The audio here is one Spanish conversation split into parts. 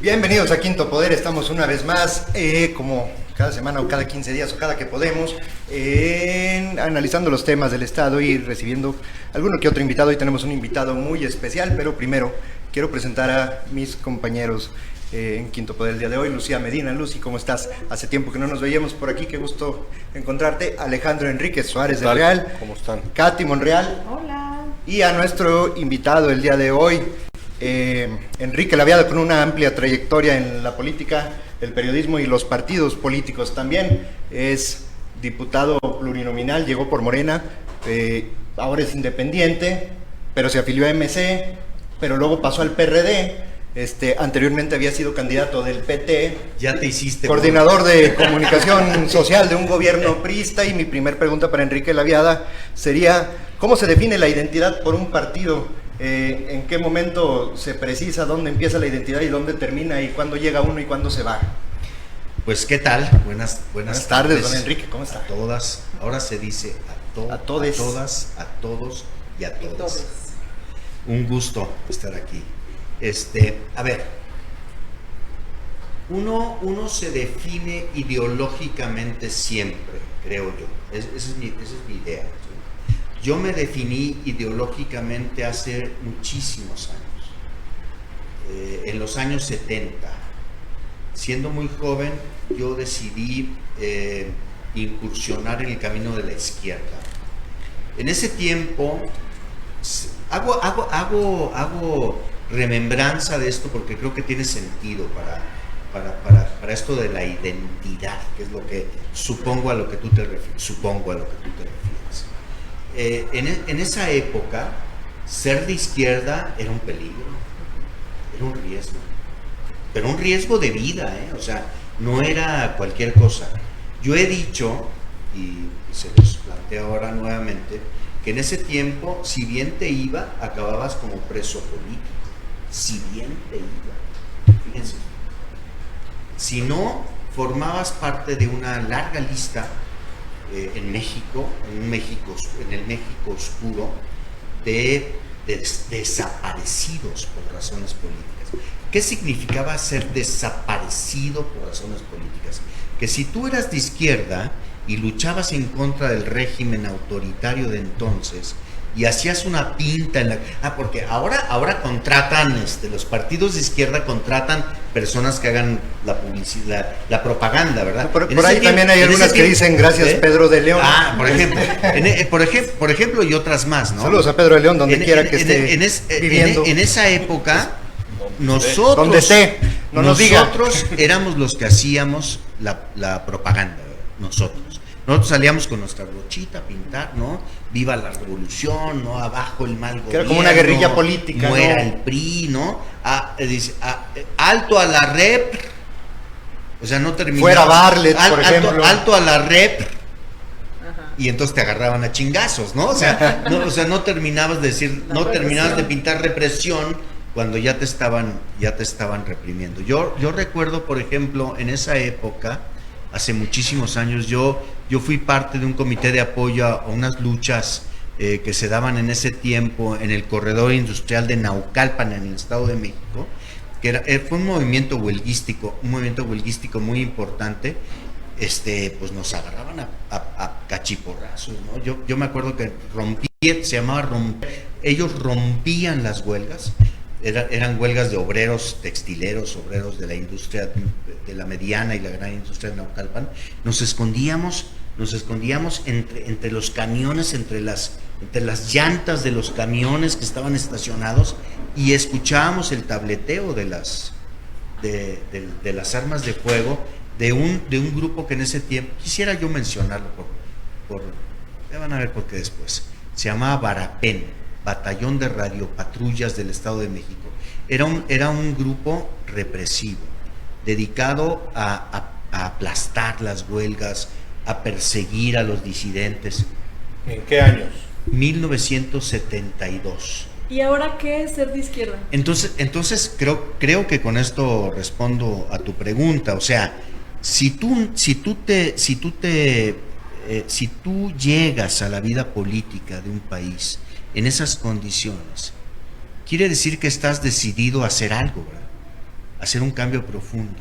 Bienvenidos a Quinto Poder, estamos una vez más, como cada semana o cada 15 días o cada que podemos, analizando los temas del Estado y recibiendo alguno que otro invitado. Hoy tenemos un invitado muy especial, pero primero quiero presentar a mis compañeros en Quinto Poder el día de hoy. Lucía Medina. Lucy, ¿cómo estás? Hace tiempo que no nos veíamos por aquí, qué gusto encontrarte. Alejandro Enríquez Suárez del Real. ¿Cómo están? Katy Monreal. Hola. Y a nuestro invitado el día de hoy, Enrique Laviada, con una amplia trayectoria en la política, el periodismo y los partidos políticos también. Es diputado plurinominal, llegó por Morena, ahora es independiente, pero se afilió a MC, pero luego pasó al PRD. Anteriormente había sido candidato del PT. Ya te hiciste coordinador de comunicación social de un gobierno priista. Y mi primer pregunta para Enrique Laviada sería: ¿cómo se define la identidad por un partido? ¿En qué momento se precisa dónde empieza la identidad y dónde termina, y cuándo llega uno y cuándo se va? Pues, ¿qué tal? Buenas tardes, don Enrique, ¿cómo está? A todas, ahora se dice a todes, a todas, a todos y a todas. Un gusto estar aquí. A ver, uno se define ideológicamente siempre, creo yo. Esa es mi idea. Yo me definí ideológicamente hace muchísimos años, en los años 70. Siendo muy joven, yo decidí incursionar en el camino de la izquierda. En ese tiempo, hago remembranza de esto porque creo que tiene sentido para esto de la identidad, que es lo que supongo a lo que tú te refieres. En esa época, ser de izquierda era un peligro, era un riesgo, pero un riesgo de vida, o sea, no era cualquier cosa. Yo he dicho, y se los planteo ahora nuevamente, que en ese tiempo, si bien te iba, acababas como preso político. Si bien te iba, fíjense, si no, formabas parte de una larga lista en el México oscuro, de desaparecidos por razones políticas. ¿Qué significaba ser desaparecido por razones políticas? Que si tú eras de izquierda y luchabas en contra del régimen autoritario de entonces, y hacías una pinta en la... porque ahora contratan, los partidos de izquierda contratan personas que hagan la publicidad, la propaganda, ¿verdad? Por ahí también hay algunas que dicen gracias, Pedro de León. Por ejemplo, y otras más, ¿no? Saludos a Pedro de León, donde quiera que esté viviendo. En esa época, nosotros... Donde esté, nos diga. Nosotros éramos los que hacíamos la propaganda, nosotros. Nosotros salíamos con nuestra brochita a pintar, ¿no? Viva la revolución, ¿no? Abajo el mal gobierno. Que era como una guerrilla política, muera ¿no? el PRI, ¿no? Alto a la rep. O sea, no terminaba. Fuera Barlet, por ejemplo. Alto a la rep. Ajá. Y entonces te agarraban a chingazos, ¿no? O sea, no terminabas de decir, no terminabas de pintar represión cuando ya te estaban reprimiendo. Yo recuerdo, por ejemplo, en esa época, hace muchísimos años, yo fui parte de un comité de apoyo a unas luchas que se daban en ese tiempo en el corredor industrial de Naucalpan, en el Estado de México, que fue un movimiento huelguístico muy importante. Pues nos agarraban a cachiporrazos, ¿no? Yo me acuerdo que ellos rompían las huelgas. Eran huelgas de obreros textileros, obreros de la industria, de la mediana y la gran industria de Naucalpan. Nos escondíamos entre los camiones, entre las llantas de los camiones que estaban estacionados, y escuchábamos el tableteo de las armas de fuego de un grupo que en ese tiempo, quisiera yo mencionarlo ya van a ver por qué después, se llamaba Barapén, Batallón de Radiopatrullas del Estado de México. Era un grupo represivo, dedicado a aplastar las huelgas, a perseguir a los disidentes. ¿En qué años? 1972. ¿Y ahora qué es ser de izquierda? Entonces creo que con esto respondo a tu pregunta. O sea, si tú llegas a la vida política de un país en esas condiciones, quiere decir que estás decidido a hacer algo, ¿verdad? hacer un cambio profundo.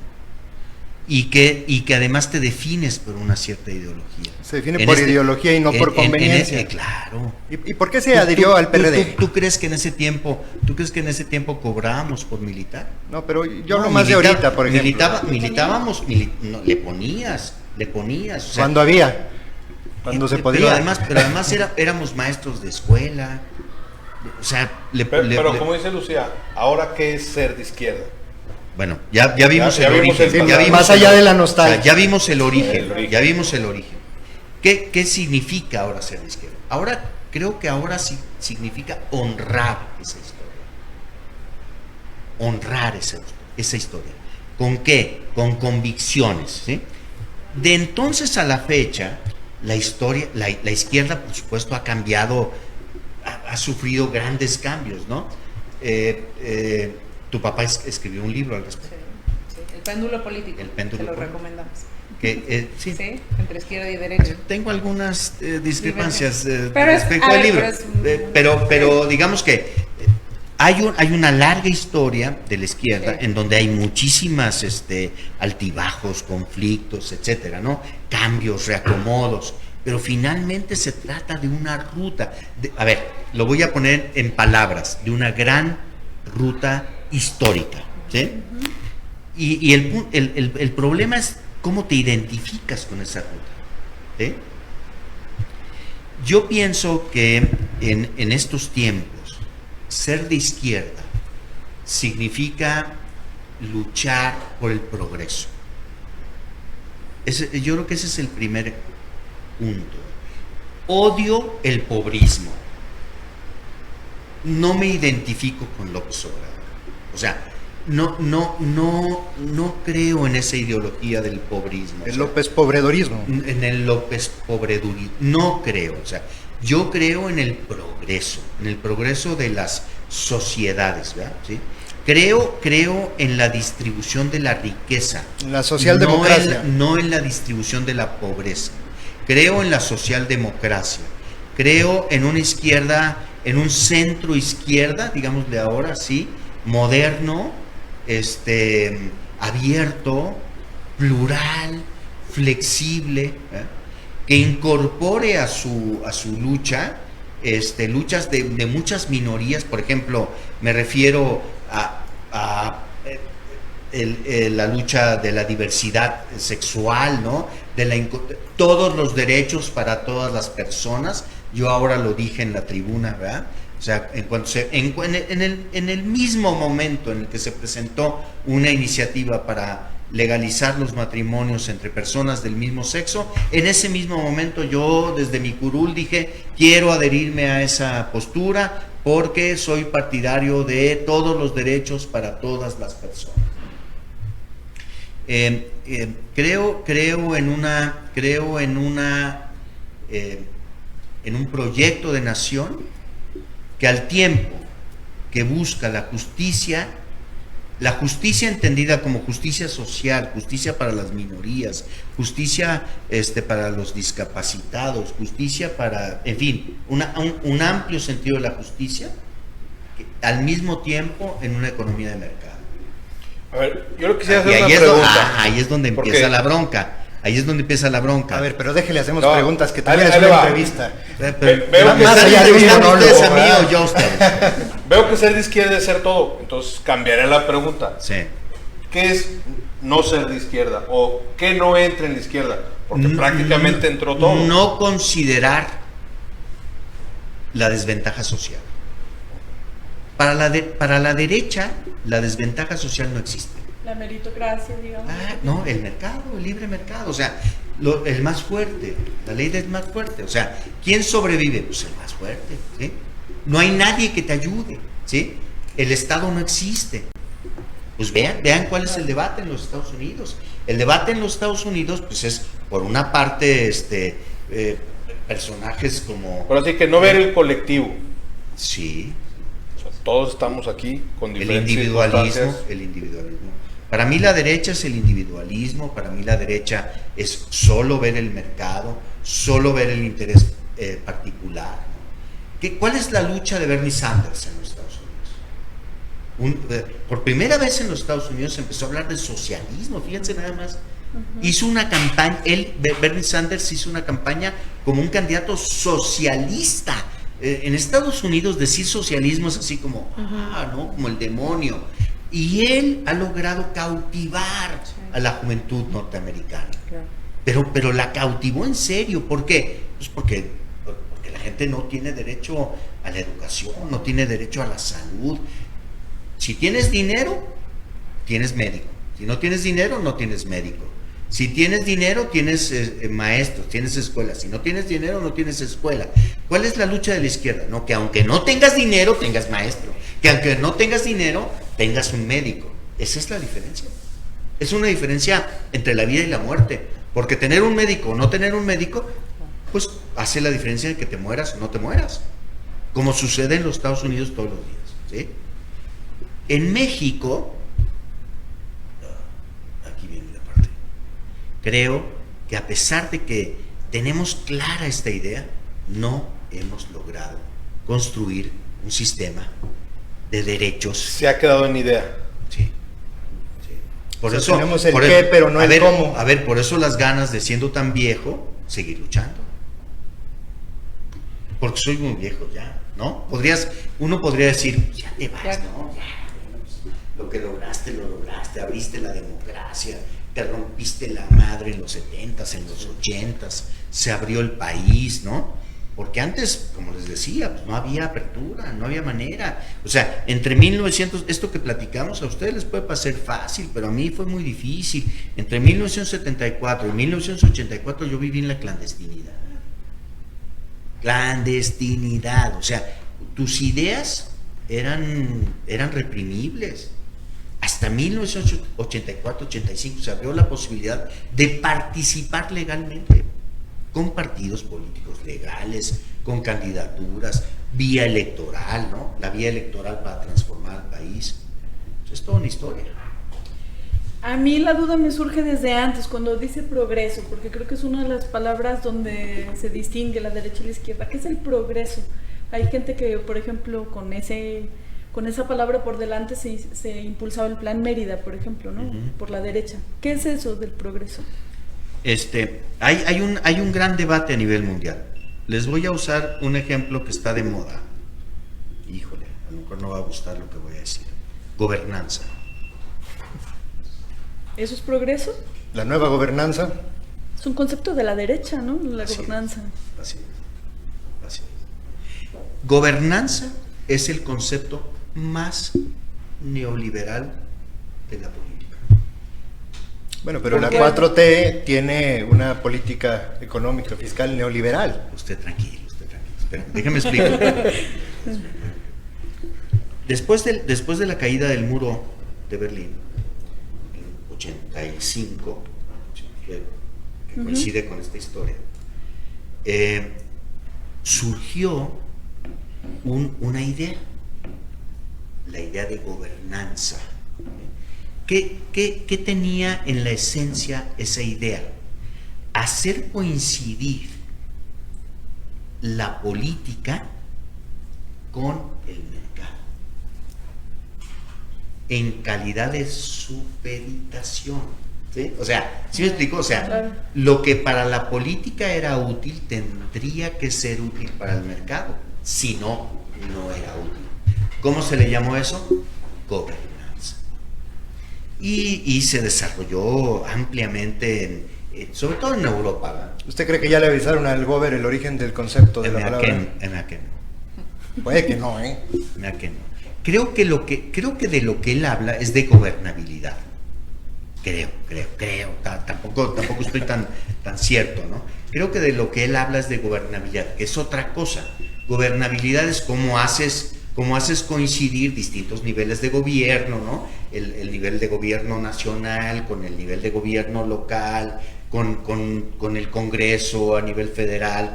Y que además te defines por una cierta ideología. Se define por ideología y no por conveniencia. Claro. ¿Y por qué se adhirió al PRD? ¿Tú crees que en ese tiempo cobrábamos por militar? No, pero yo hablo más de ahorita, por ejemplo. Militábamos, le ponías. O sea, cuando había, cuando se podía. Pero además éramos maestros de escuela. O sea, pero como dice Lucía, ¿ahora qué es ser de izquierda? Bueno, ya vimos el origen. Más allá de la nostalgia. O sea, ya vimos el origen. Ya vimos el origen. ¿Qué significa ahora ser de izquierda? Creo que ahora sí significa honrar esa historia. Honrar esa historia. ¿Con qué? Con convicciones, ¿sí? De entonces a la fecha, la izquierda, por supuesto, ha cambiado, ha sufrido grandes cambios, ¿no? Tu papá escribió un libro al respecto. Sí. El péndulo político. Se lo recomendamos. Sí, entre izquierda y derecha. Tengo algunas discrepancias pero respecto al libro, pero digamos que hay una larga historia de la izquierda en donde hay muchísimas altibajos, conflictos, etcétera, ¿no? Cambios, reacomodos, pero finalmente se trata de una ruta. A ver, lo voy a poner en palabras, de una gran ruta histórica, ¿sí? Y el problema es cómo te identificas con esa ruta, ¿sí? Yo pienso que en estos tiempos ser de izquierda significa luchar por el progreso. Yo creo que ese es el primer punto. Odio el pobrismo. No me identifico con López Obrador. O sea, no creo en esa ideología del pobrismo. El López Pobredorismo. En el López Pobredorismo. No creo. O sea, yo creo en el progreso de las sociedades, ¿verdad? ¿Sí? Creo en la distribución de la riqueza. La socialdemocracia. No en la distribución de la pobreza. Creo en la socialdemocracia. Creo en una izquierda, en un centro izquierda, digámosle ahora, sí, moderno, abierto, plural, flexible, que incorpore a su lucha, luchas de muchas minorías. Por ejemplo, me refiero a la lucha de la diversidad sexual, ¿no? Todos los derechos para todas las personas. Yo ahora lo dije en la tribuna, ¿verdad? O sea, en el mismo momento en el que se presentó una iniciativa para legalizar los matrimonios entre personas del mismo sexo, en ese mismo momento yo desde mi curul dije, quiero adherirme a esa postura porque soy partidario de todos los derechos para todas las personas. Creo en un proyecto de nación que al tiempo que busca la justicia entendida como justicia social, justicia para las minorías, justicia para los discapacitados, justicia para, en fin, un amplio sentido de la justicia, al mismo tiempo en una economía de mercado. A ver, yo lo quisiera hacer una pregunta. Ahí es donde empieza la bronca. A ver, pero déjele, hacemos preguntas, que también es ahí una va. entrevista. Veo que Más allá de un monólogo. a mí o yo a ustedes. Veo que ser de izquierda es ser todo. Entonces cambiaré la pregunta. Sí. ¿Qué es no ser de izquierda? ¿O qué no entra en la izquierda? Porque prácticamente entró todo. No considerar la desventaja social. Para la derecha, la desventaja social no existe. La meritocracia, digamos. No, el mercado, el libre mercado, o sea, el más fuerte, la ley del más fuerte, o sea, ¿quién sobrevive? Pues el más fuerte, ¿sí? No hay nadie que te ayude, ¿sí? El Estado no existe. Pues vean cuál es el debate en los Estados Unidos. El debate en los Estados Unidos, pues es, por una parte, personajes como... Pero así que no ver el colectivo. Sí. O sea, todos estamos aquí con diferentes el individualismo. Para mí la derecha es el individualismo, para mí la derecha es solo ver el mercado, solo ver el interés particular. ¿Cuál es la lucha de Bernie Sanders en los Estados Unidos? Por primera vez en los Estados Unidos se empezó a hablar de socialismo, fíjense nada más. Hizo una campaña, Bernie Sanders hizo una campaña como un candidato socialista. En Estados Unidos decir socialismo es así como, ¿no? Como el demonio. Y él ha logrado cautivar a la juventud norteamericana. Claro. Pero la cautivó en serio. ¿Por qué? Pues porque la gente no tiene derecho a la educación, no tiene derecho a la salud. Si tienes dinero, tienes médico. Si no tienes dinero, no tienes médico. Si tienes dinero, tienes maestros, tienes escuela. Si no tienes dinero, no tienes escuela. ¿Cuál es la lucha de la izquierda? No, que aunque no tengas dinero, tengas maestro. Que aunque no tengas dinero, tengas un médico. Esa es la diferencia. Es una diferencia entre la vida y la muerte. Porque tener un médico o no tener un médico, pues hace la diferencia de que te mueras o no te mueras. Como sucede en los Estados Unidos todos los días, ¿sí? En México, aquí viene la parte, creo que a pesar de que tenemos clara esta idea, no hemos logrado construir un sistema de derechos. Se ha quedado en idea. Sí. Por eso tenemos el qué, pero no el cómo. A ver, por eso las ganas de, siendo tan viejo, seguir luchando. Porque soy muy viejo ya, ¿no? Uno podría decir, ya te vas, ¿no? Ya, lo que lograste, abriste la democracia, te rompiste la madre en los 70s, en los 80s, se abrió el país, ¿no? Porque antes, como les decía, pues no había apertura, no había manera. O sea, entre 1900, esto que platicamos a ustedes les puede parecer fácil, pero a mí fue muy difícil. Entre 1974 y 1984 yo viví en la clandestinidad. Clandestinidad, o sea, tus ideas eran reprimibles. Hasta 1984-85 se abrió la posibilidad de participar legalmente con partidos políticos legales, con candidaturas, vía electoral, ¿no? La vía electoral para transformar al país. Eso es toda una historia. A mí la duda me surge desde antes, cuando dice progreso, porque creo que es una de las palabras donde se distingue la derecha y la izquierda. ¿Qué es el progreso? Hay gente que, por ejemplo, con esa palabra por delante se impulsaba el Plan Mérida, por ejemplo, ¿no? Por la derecha. ¿Qué es eso del progreso? Hay un gran debate a nivel mundial. Les voy a usar un ejemplo que está de moda. Híjole, a lo mejor no va a gustar lo que voy a decir. Gobernanza. ¿Eso es progreso? La nueva gobernanza. Es un concepto de la derecha, ¿no? La gobernanza. Así es. Gobernanza es el concepto más neoliberal de la política. Bueno, pero la 4T tiene una política económica fiscal neoliberal. Usted tranquilo. Espera, déjeme explicar. Después de la caída del muro de Berlín, en 85, que coincide con esta historia, surgió una idea, la idea de gobernanza. ¿Qué tenía en la esencia esa idea? Hacer coincidir la política con el mercado en calidad de supeditación, ¿sí? O sea, ¿sí me explico? O sea, claro, lo que para la política era útil tendría que ser útil para el mercado, si no, no era útil. ¿Cómo se le llamó eso? Gobernanza. Y se desarrolló ampliamente, sobre todo en Europa, ¿verdad? ¿Usted cree que ya le avisaron al Gober el origen del concepto de la palabra? Que no. Puede que no, ¿eh? Que no. Creo que de lo que él habla es de gobernabilidad. Creo. Tampoco estoy tan cierto, ¿no? Creo que de lo que él habla es de gobernabilidad, que es otra cosa. Gobernabilidad es cómo haces coincidir distintos niveles de gobierno, ¿no? El nivel de gobierno nacional con el nivel de gobierno local, con el Congreso a nivel federal,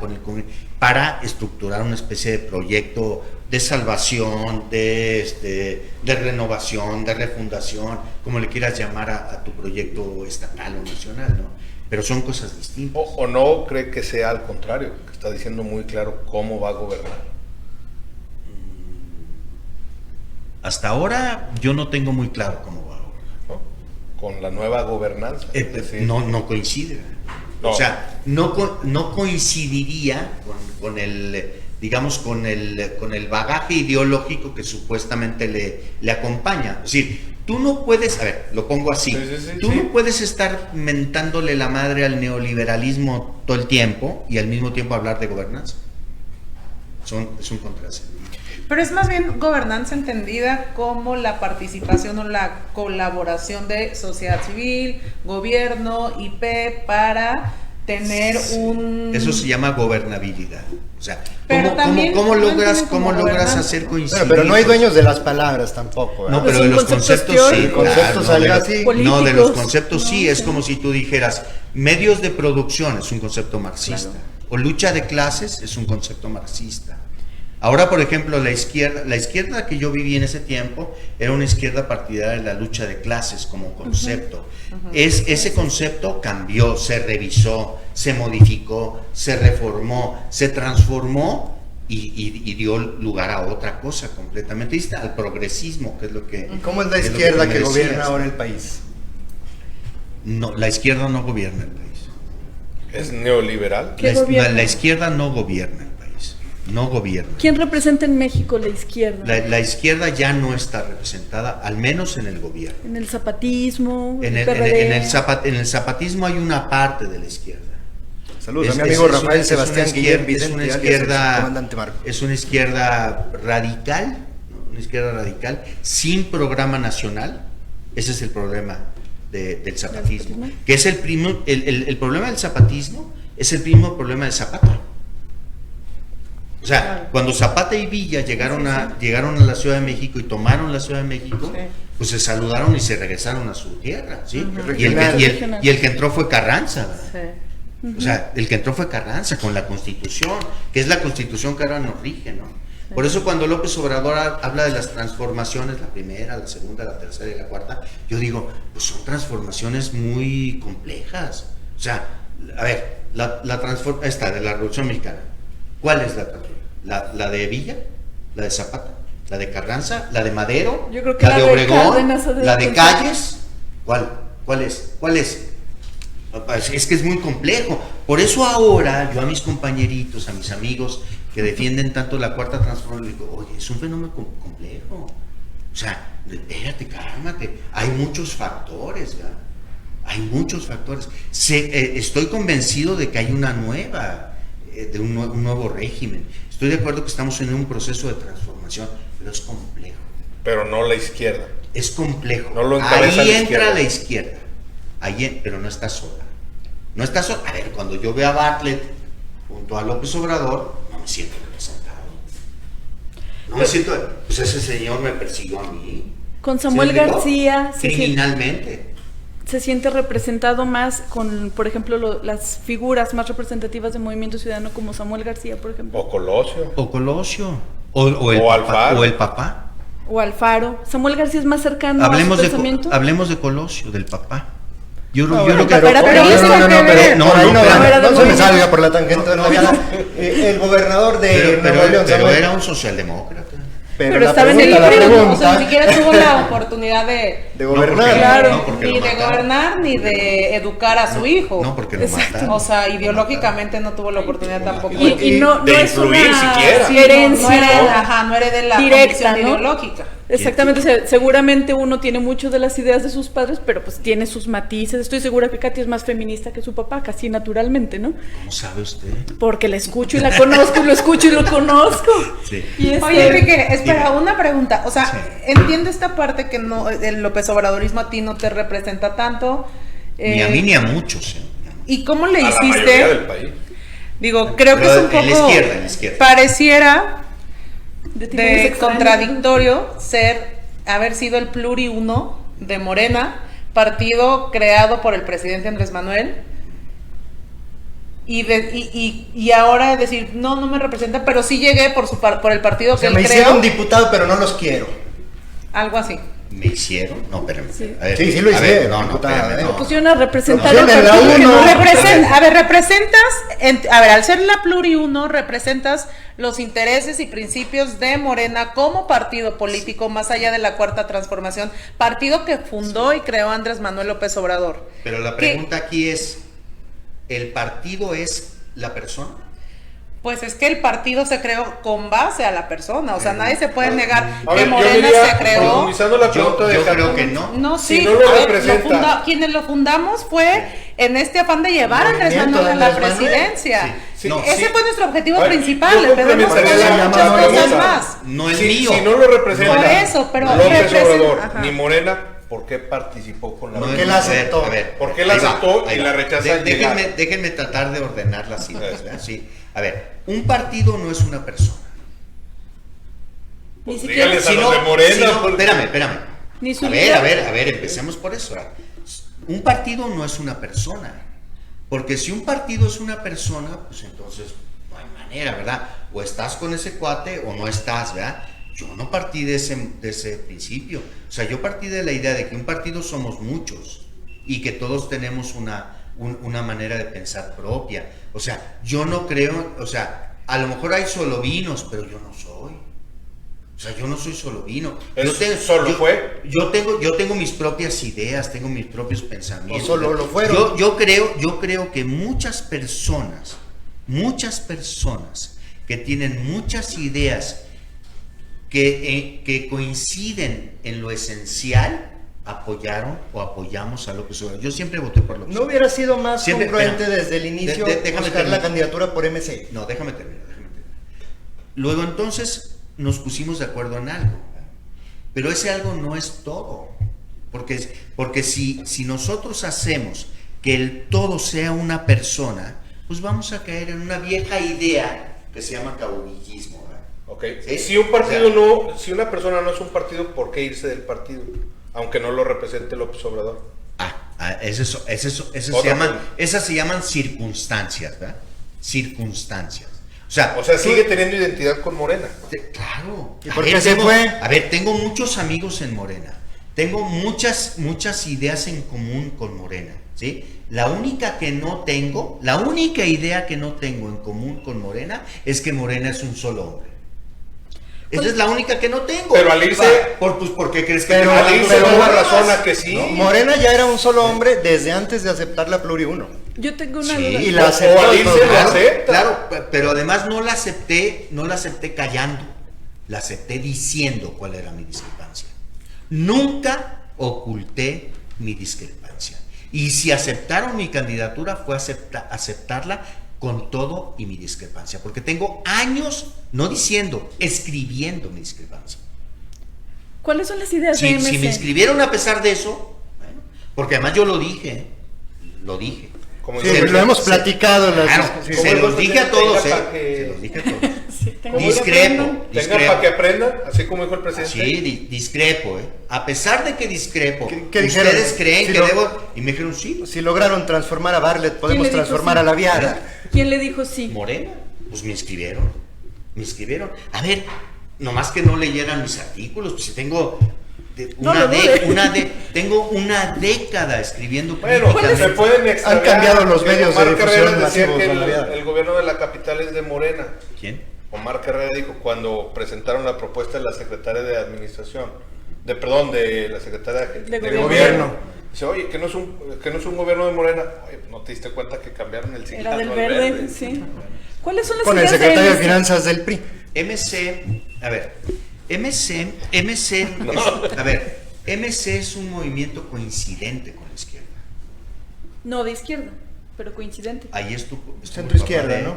para estructurar una especie de proyecto de salvación, de renovación, de refundación, como le quieras llamar a tu proyecto estatal o nacional, ¿no? Pero son cosas distintas. ¿O no cree que sea al contrario, que está diciendo muy claro cómo va a gobernar? Hasta ahora yo no tengo muy claro cómo va. ¿No? Con la nueva gobernanza. No coincide. No. O sea, no coincidiría con el, digamos, con el bagaje ideológico que supuestamente le acompaña. Es decir, tú no puedes, a ver, lo pongo así, no puedes estar mentándole la madre al neoliberalismo todo el tiempo y al mismo tiempo hablar de gobernanza. Es un contrasentido. Pero es más bien gobernanza entendida como la participación o la colaboración de sociedad civil, gobierno, IP para tener un... Eso se llama gobernabilidad. O sea, ¿cómo logras hacer coincidir? Pero no hay dueños de las palabras tampoco. No, pero de los conceptos sí. Conceptos así. No, de los conceptos sí. Es como si tú dijeras, medios de producción es un concepto marxista. Claro. O lucha de clases es un concepto marxista. Ahora, por ejemplo, la izquierda que yo viví en ese tiempo era una izquierda partidaria de la lucha de clases como concepto. Ese concepto cambió, se revisó, se modificó, se reformó, se transformó y dio lugar a otra cosa completamente distinta, al progresismo, que es lo que... ¿Cómo es la izquierda que gobierna ahora el país? No, la izquierda no gobierna el país. ¿Es neoliberal? La izquierda no gobierna el país. No gobierna. ¿Quién representa en México la izquierda? La izquierda ya no está representada, al menos en el gobierno. En el zapatismo, en el zapatismo hay una parte de la izquierda. Saludos a mi amigo Rafael Sebastián Guillén Vicente, es una izquierda radical, ¿no? Una izquierda radical sin programa nacional. Ese es el problema del zapatismo. Que es el problema del zapatismo es el mismo problema de Zapata. O sea, cuando Zapata y Villa llegaron a la Ciudad de México y tomaron la Ciudad de México, pues se saludaron y se regresaron a su tierra, ¿sí? Y el que entró fue Carranza, ¿verdad? O sea, el que entró fue Carranza con la Constitución, que es la Constitución que ahora nos rige, ¿no? Por eso cuando López Obrador habla de las transformaciones, la primera, la segunda, la tercera y la cuarta, yo digo, pues son transformaciones muy complejas. O sea, a ver, esta de la Revolución Mexicana, ¿cuál es la transformación? ¿La de Villa? ¿La de Zapata? ¿La de Carranza? ¿La de Madero? Yo creo que ¿La de Obregón? ¿La de pensar. Calles? ¿Cuál es? Es que es muy complejo. Por eso ahora yo a mis compañeritos, a mis amigos que defienden tanto la cuarta transformación, les digo, oye, es un fenómeno complejo. O sea, espérate, cálmate. Hay muchos factores, ¿verdad? Hay muchos factores. Estoy convencido de que hay una nueva, de un nuevo régimen. Estoy de acuerdo que estamos en un proceso de transformación, pero es complejo. Pero no la izquierda. Es complejo. No lo encabeza ahí la entra la izquierda. Pero no está sola. No está sola. A ver, cuando yo veo a Bartlett junto a López Obrador, no me siento representado. No me siento. Pues ese señor me persiguió a mí. Con Samuel García. Criminalmente. Se siente representado más con, por ejemplo, las figuras más representativas del Movimiento Ciudadano como Samuel García, por ejemplo. O Colosio. O el papá. O Alfaro. Samuel García es más cercano a su pensamiento. Hablemos de Colosio, del papá. Yo no, creo que... No se me salga por la tangente de el gobernador de Nuevo León. Pero era un socialdemócrata. Pero estaba en el libro, o sea, ni siquiera tuvo la oportunidad de gobernar. Claro, ni de gobernar ni de educar a su hijo. No, porque lo mataron. O sea, ideológicamente no tuvo la oportunidad tampoco. Y no de es influir una siquiera. herencia no herede la directa, convicción ¿no? ideológica. Exactamente, o sea, seguramente uno tiene mucho de las ideas de sus padres, pero pues tiene sus matices. Estoy segura que Katy es más feminista que su papá, casi naturalmente, ¿no? ¿Cómo sabe usted? Porque la escucho y la conozco, y lo escucho y lo conozco. Sí. Oye, Enrique, espera, una pregunta. O sea, entiendo esta parte que no, el López Obradorismo a ti no te representa tanto. Ni a mí ni a muchos. ¿Y cómo le a hiciste? La mayoría del país. Digo, creo que es un poco... En la izquierda. Pareciera de contradictorio haber sido el pluri uno de Morena, partido creado por el presidente Andrés Manuel, y ahora decir, no me representa, pero sí llegué por el partido que él creó. Me hicieron diputado, pero no los quiero. Algo así. me hicieron, no, espérame. Sí. A ver, Sí, sí lo a ver, hicieron, no, diputada, espérame, ¿eh? no. Pusieron a representar Pusieron en la partido que uno. no A ver, representas, a ver, al ser la Pluri 1, representas los intereses y principios de Morena como partido político, más allá de la Cuarta Transformación, partido que fundó y creó Andrés Manuel López Obrador. Pero la pregunta aquí es, ¿el partido es la persona? Pues es que el partido se creó con base a la persona, o sea, nadie se puede negar A que ver, yo Morena diría, se creó. profundizando la pregunta de Yo creo Jacob, que no. No, Si sí, no lo a ver, representa. quienes lo fundamos fue en este afán de llevar a Andrés Movimiento Manuel a de la Andrés Manuel. presidencia. Sí, no, Ese sí. fue nuestro objetivo A ver, principal, yo le debemos complementaría hacer la muchas llamada cosas Rosa. más. No es si, mío. si no lo representa Por eso, pero López representa- Obrador ajá. ni Morena, ¿por qué participó con la No ¿Por es- qué la aceptó? A ver, ¿Por qué la ahí va, aceptó ahí y va. la rechaza al llegar? Déjenme tratar de ordenar las ideas, ¿verdad? Sí. A ver, un partido no es una persona. Ni Pues siquiera. dígales a los de Morena, porque- espérame. Ni su A líder. ver, empecemos por eso. Un partido no es una persona. Porque si un partido es una persona, pues entonces no hay manera, ¿verdad? O estás con ese cuate o no estás, ¿verdad? Yo no partí de ese principio. O sea, yo partí de la idea de que un partido somos muchos y que todos tenemos una manera de pensar propia. O sea, yo no creo, o sea, a lo mejor hay solo vinos, pero yo no soy. O sea, yo no soy solo vino. Yo tengo mis propias ideas, tengo mis propios pensamientos. O solo lo fueron. Yo creo que muchas personas que tienen muchas ideas que coinciden en lo esencial, apoyaron o apoyamos a López Obrador. Yo siempre voté por López ¿No Obrador. hubiera sido más Siempre, congruente espera. desde el inicio Déjame buscar terminar. la candidatura por MC? No, déjame terminar. Luego entonces nos pusimos de acuerdo en algo, ¿verdad? Pero ese algo no es todo, porque si nosotros hacemos que el todo sea una persona, pues vamos a caer en una vieja idea que se llama caudillismo, ¿verdad? Okay. ¿Sí? Si un partido O sea, si una persona no es un partido, ¿por qué irse del partido? Aunque no lo represente López Obrador. esas se llaman circunstancias, ¿verdad? Circunstancias. O sea, sigue teniendo identidad con Morena. Claro. ¿Y por qué se fue? A ver, tengo muchos amigos en Morena. Tengo muchas ideas en común con Morena, ¿sí? La única idea que no tengo en común con Morena es que Morena es un solo hombre. Esa es la única que no tengo. Pero al irse- ¿Por qué crees que Pero tengo al irse tantos no hubo problemas? razón a que sí. No, Morena ya era un solo hombre desde antes de aceptar la Pluri 1. Yo tengo una Sí, duda. Y la O aceptó. al irse todo. lo acepta. Claro, pero además no la acepté callando, la acepté diciendo cuál era mi discrepancia. Nunca oculté mi discrepancia. Y si aceptaron mi candidatura fue aceptarla con todo y mi discrepancia, porque tengo años no diciendo, escribiendo mi discrepancia. ¿Cuáles son las ideas de Si MC? me inscribieron a pesar de eso, bueno, porque además yo lo dije. Como Sí, dice- lo hemos platicado en las Claro, discusiones. se ¿Cómo los el dije a presidente todos, tenga para que- se los dije a todos. Sí, tengo Discrepo. Tengan para que aprendan, así como dijo el presidente. Sí, discrepo, ¿eh? A pesar de que discrepo, ¿Qué ustedes dijeron? creen Si que lo- debo. Y me dijeron, sí, Si lograron transformar a Bartlett, podemos le dijo transformar sí? a la Viada. ¿Quién le dijo sí? Morena. Pues me inscribieron. A ver, nomás que no leyeran mis artículos, pues si tengo No lo dude. tengo una década escribiendo Bueno, críticas. se pueden extraviar. cambiado los medios de Omar difusión Carrera decía masivos que de la vida. el gobierno de la capital es de Morena. ¿Quién? Omar Carrera dijo cuando presentaron la propuesta de la secretaria de administración, de la secretaria de gobierno. gobierno. Dice, oye, que no es un gobierno de Morena. Oye, ¿no te diste cuenta que cambiaron el signo Era del al verde, sí. ¿Cuáles son las Con el ideas secretario de MC? Finanzas del PRI. MC es un movimiento coincidente con la izquierda. No, de izquierda, pero coincidente. Ahí estuvo Centro izquierda, ¿no?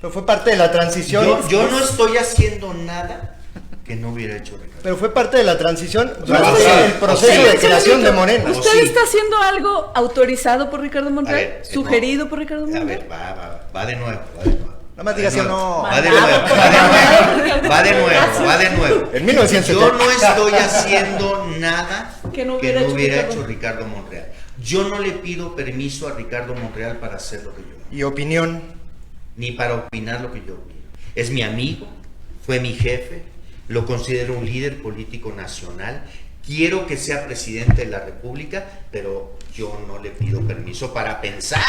Pero fue parte de la transición. Yo no estoy haciendo nada que no hubiera hecho Ricardo. Pero fue parte de la transición sea, durante el proceso sí, de un creación de segundito. Morena. ¿Usted Sí. está haciendo algo autorizado por Ricardo Monreal? A ver, ¿Sugerido no. por Ricardo A Monreal? ver, va de nuevo. Nada más diga sí o no. Va de nuevo. En 1970. Yo no estoy haciendo nada Que no hubiera hecho Ricardo. hecho Ricardo Monreal. Yo no le pido permiso a Ricardo Monreal para hacer lo que yo hago, Y opinión. ni para opinar lo que yo opino. Es mi amigo, fue mi jefe, lo considero un líder político nacional, quiero que sea presidente de la República, pero yo no le pido permiso para pensar,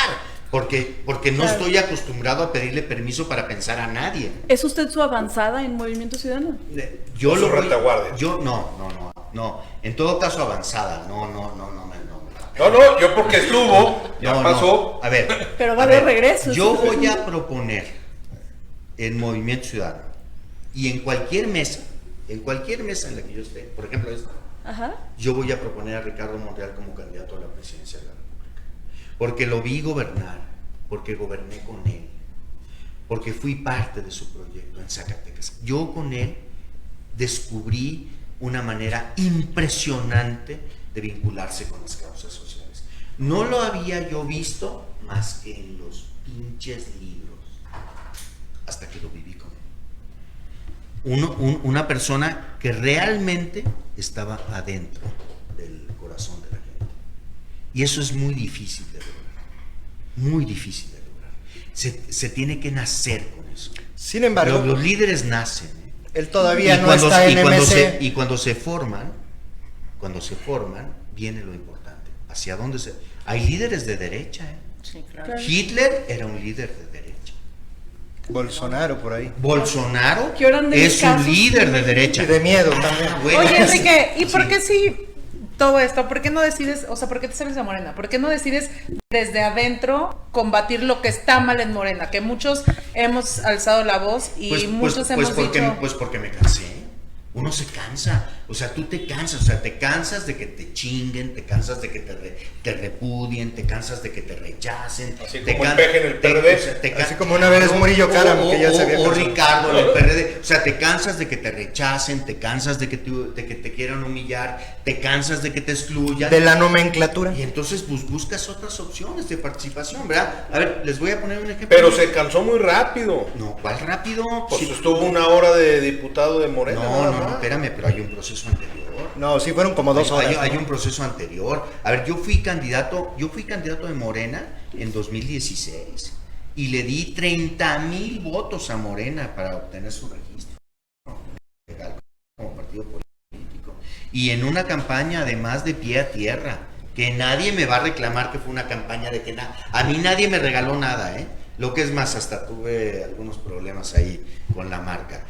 porque no estoy acostumbrado a pedirle permiso para pensar a nadie. ¿Es usted su avanzada en Movimiento Ciudadano? Yo O su retaguardia. Yo no, en todo caso avanzada, no. No, yo porque estuvo, ya No, pasó. no. A ver. Pero va a de ver, regreso. Yo voy a proponer en Movimiento Ciudadano y en cualquier mesa en la que yo esté, por ejemplo esta, Ajá. yo voy a proponer a Ricardo Monreal como candidato a la presidencia de la República. Porque lo vi gobernar, porque goberné con él, porque fui parte de su proyecto en Zacatecas. Yo con él descubrí una manera impresionante de vincularse con las causas sociales. No lo había yo visto más que en los pinches libros, hasta que lo viví con él. Una persona que realmente estaba adentro del corazón de la gente. Y eso es muy difícil de lograr, muy difícil de lograr. Se tiene que nacer con eso. Sin embargo, Los líderes nacen. él todavía no está en MC. Y cuando se forman, viene lo importante. ¿Hacia dónde se...? Hay líderes de derecha. Sí, claro. Claro. Hitler era un líder de derecha. Bolsonaro por ahí. Bolsonaro Que ahora andan es un escasos. líder de derecha. Y de miedo también. Bueno, Oye, Enrique, ¿y por sí. qué sí todo esto? ¿Por qué no decides, o sea, por qué te sales de Morena? ¿Por qué no decides desde adentro combatir lo que está mal en Morena? Que muchos hemos alzado la voz y muchos hemos dicho... Pues porque me cansé. Uno se cansa, o sea, tú te cansas de que te chinguen, te cansas de que te repudien, te cansas de que te rechacen. Así te como el peje en el PRD. Así como una vez Murillo Karam, que ya se había o cansado. Ricardo en el PRD. O sea, te cansas de que te rechacen, te cansas de que te quieran humillar, te cansas de que te excluyan. De la nomenclatura. Y entonces buscas otras opciones de participación, ¿verdad? A ver, les voy a poner un ejemplo. Pero se cansó muy rápido. No, ¿cuál rápido? Pues Sí. estuvo una hora de diputado de Morena. nada No, más. espérame, pero hay un proceso anterior. No, sí fueron como 2 horas. Hay ¿no? un proceso anterior. A ver, yo fui candidato de Morena en 2016 y le di 30,000 votos a Morena para obtener su registro legal como partido político. Y en una campaña además de pie a tierra, que nadie me va a reclamar que fue una campaña de que nada. A mí nadie me regaló nada, ¿eh? Lo que es más, hasta tuve algunos problemas ahí con la marca.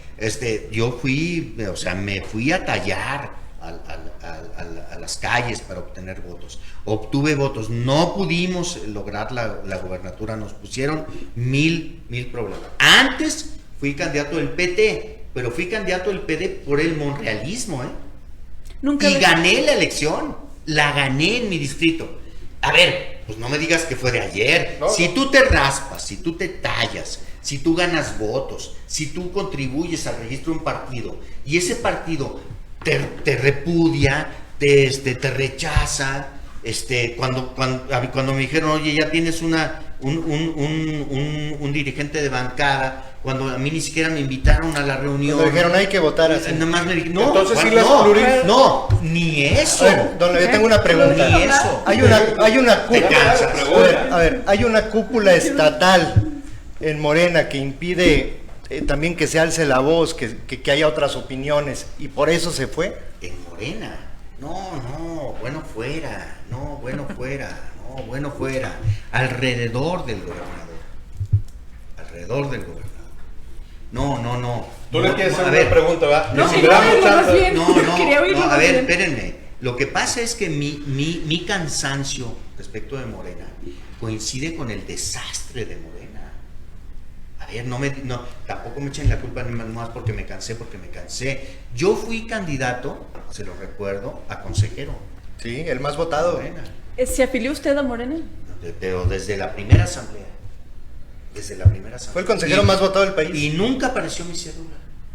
Yo me fui a tallar a las calles para obtener votos. Obtuve votos. No pudimos lograr la gobernatura. Nos pusieron mil problemas. Antes fui candidato del PT, pero fui candidato del PT por el monrealismo, ¿eh? Nunca Y le- gané la elección. La gané en mi distrito. A ver, pues no me digas que fue de ayer. No, Si no. tú te raspas, si tú te tallas, si tú ganas votos, si tú contribuyes al registro de un partido y ese partido te repudia, te rechaza, cuando me dijeron, oye, ya tienes un dirigente de bancada, cuando a mí ni siquiera me invitaron a la reunión. Cuando dijeron, hay que votar así. Nada más me dijeron, no, Entonces, sí ¿cuál? las pluris- no, ni eso. A ver, don Leo, yo tengo una pregunta. Ni eso. Hay una Te cúpula. cansas. A ver, hay una cúpula estatal en Morena que impide también que se alce la voz, que haya otras opiniones, y por eso se fue. En Morena. No, bueno fuera. Alrededor del gobernador. No. Tú le No, quieres hacer a una ver, pregunta, ¿verdad? No, Si sí, le damos no, chance- más bien. Quería oírlo a más ver, bien. espérenme. Lo que pasa es que mi cansancio respecto de Morena coincide con el desastre de Morena. A ver, tampoco me echen la culpa ni más porque me cansé. Yo fui candidato, se lo recuerdo, a consejero. Sí, el más votado. Morena. ¿Se afilió usted a Morena? Pero desde la primera asamblea. Fue el consejero más votado del país. Y nunca apareció mi cédula.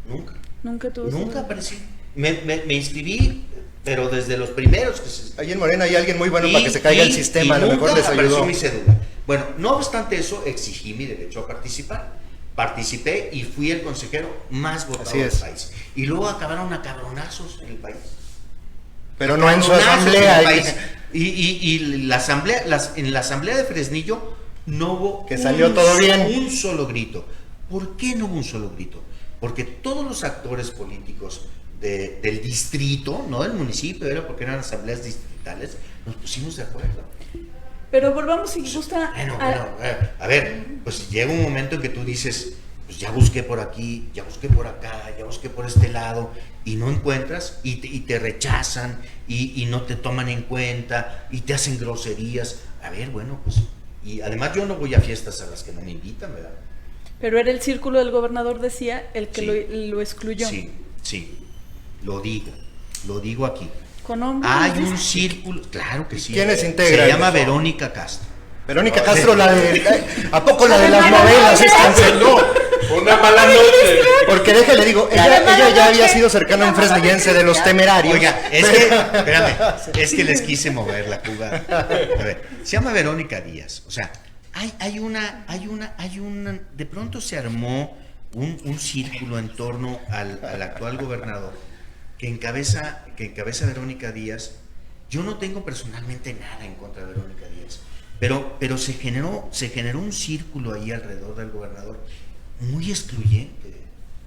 Nunca. Nunca tuvo. Nunca apareció. Me inscribí, pero desde los primeros que se... Ahí en Morena hay alguien muy bueno para que se caiga el sistema, a lo mejor nunca les apareció ayudó. mi cédula. Bueno, no obstante eso, exigí mi derecho a participar. Participé y fui el consejero más votado Así del es. país. Y luego acabaron a cabronazos en el país. Pero no en su Cabronazos asamblea. en el país. Y la asamblea, en la asamblea de Fresnillo no hubo Que salió todo bien. un solo grito. ¿Por qué no hubo un solo grito? porque todos los actores políticos del distrito, no del municipio, era porque eran asambleas distritales, nos pusimos de acuerdo. Pero volvamos, si gusta... Bueno, a ver, pues llega un momento en que tú dices, pues ya busqué por aquí, ya busqué por acá, ya busqué por este lado, y no encuentras, y te rechazan, y no te toman en cuenta, y te hacen groserías. A ver, bueno, pues, y además yo no voy a fiestas a las que no me invitan, ¿verdad? Pero era el círculo del gobernador, decía, el que Sí. lo excluyó. Sí, lo digo aquí. Con nombre. Hay un círculo, claro que sí. ¿Quiénes integran? Se llama Verónica Castro. Verónica Castro, la de... ¿A poco la de las novelas es canceló? Una mala noche. Porque déjale digo, ella ya había sido cercana a un fresnillense de los Temerarios. Oiga, espérame, es que les quise mover la jugada. A ver, se llama Verónica Díaz. O sea, hay una, de pronto se armó un círculo en torno al actual gobernador que encabeza Verónica Díaz. Yo no tengo personalmente nada en contra de Verónica Díaz, pero se generó un círculo ahí alrededor del gobernador muy excluyente.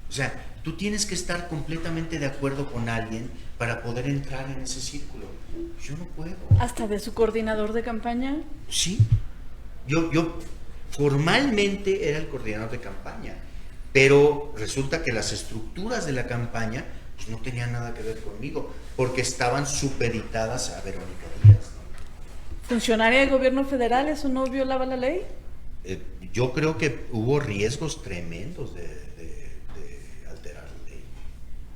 O sea, tú tienes que estar completamente de acuerdo con alguien para poder entrar en ese círculo. Yo no puedo. Hasta de su coordinador de campaña. Sí, yo formalmente era el coordinador de campaña, pero resulta que las estructuras de la campaña pues, no tenían nada que ver conmigo, porque estaban supeditadas a Verónica Díaz, ¿no? Funcionaria del gobierno federal, ¿eso no violaba la ley? Yo creo que hubo riesgos tremendos de alterar la ley,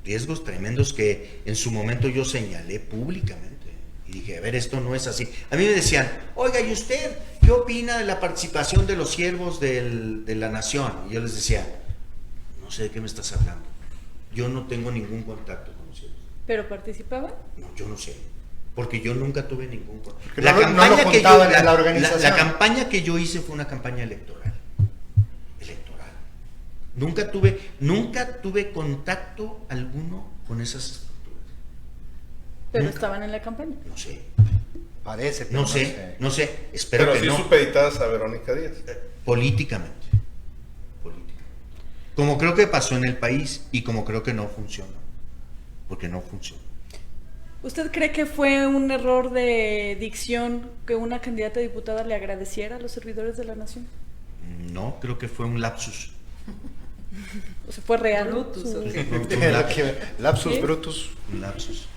riesgos tremendos que en su momento yo señalé públicamente. Y dije, a ver, esto no es así. A mí me decían, oiga, ¿y usted qué opina de la participación de los siervos de la nación? Y yo les decía, no sé de qué me estás hablando. Yo no tengo ningún contacto con los siervos. ¿Pero participaba? No, yo no sé. Porque yo nunca tuve ningún contacto. Porque no lo juntaban en la organización. La campaña que yo hice fue una campaña electoral. Nunca tuve contacto alguno con esas estructuras. Pero Nunca. estaban en la campaña. No sé. Parece, pero No sé, espero Pero que sí no. supeditadas a Verónica Díaz. Políticamente. Como creo que pasó en el país y como creo que no funciona. Porque no funciona. ¿Usted cree que fue un error de dicción que una candidata a diputada le agradeciera a los servidores de la nación? No, creo que fue un lapsus. O sea, fue real. Brutus, su- ¿o qué? Lapsus ¿Sí? brutus. Un lapsus.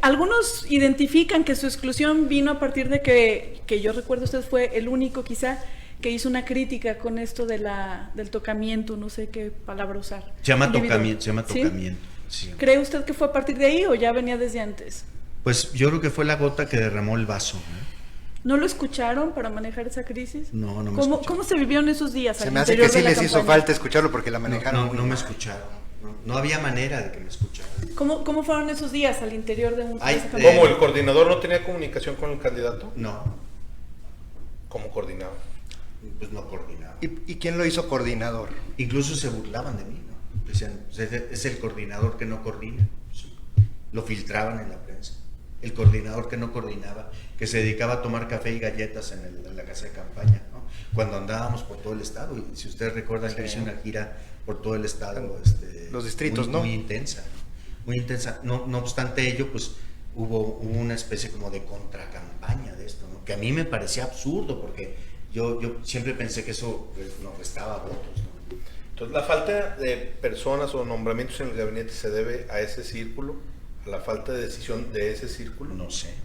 Algunos identifican que su exclusión vino a partir de que yo recuerdo usted fue el único quizá que hizo una crítica con esto del tocamiento, no sé qué palabra usar. Se llama Individual. tocamiento. ¿Sí? Sí. ¿Cree usted que fue a partir de ahí o ya venía desde antes? Pues yo creo que fue la gota que derramó el vaso. ¿No lo escucharon para manejar esa crisis? No me ¿Cómo, escucharon. ¿Cómo se vivieron esos días? Se al me hace interior que sí de la les hizo campaña? falta escucharlo porque la manejaron muy No me mal. escucharon. No había manera de que me escucharan. ¿Cómo fueron esos días al interior de Ay, esa campaña? ¿Cómo el coordinador no tenía comunicación con el candidato? No, ¿Cómo coordinaba? pues no coordinaba. ¿Y quién lo hizo coordinador? Incluso se burlaban de mí, ¿no? Decían, es el coordinador que no coordina. Sí. Lo filtraban en la prensa. El coordinador que no coordinaba, que se dedicaba a tomar café y galletas en la casa de campaña, ¿no? Cuando andábamos por todo el estado, y si ustedes recuerdan, yo hice una gira por todo el estado, Los distritos, muy, ¿no? muy intensa, muy intensa. No obstante ello, pues hubo una especie como de contracampaña de esto, ¿no? Que a mí me parecía absurdo, porque yo siempre pensé que eso nos restaba votos, ¿no? Entonces, la falta de personas o nombramientos en el gabinete se debe a ese círculo, a la falta de decisión de ese círculo. No sé.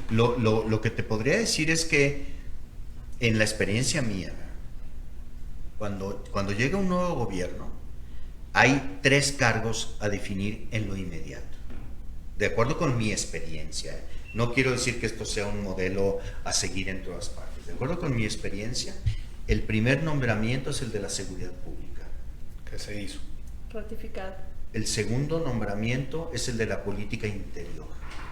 Lo que te podría decir es que en la experiencia mía, cuando llega un nuevo gobierno, hay 3 cargos a definir en lo inmediato. De acuerdo con mi experiencia, no quiero decir que esto sea un modelo a seguir en todas partes. De acuerdo con mi experiencia, el primer nombramiento es el de la seguridad pública. Que se hizo. Ratificado. El segundo nombramiento es el de la política interior,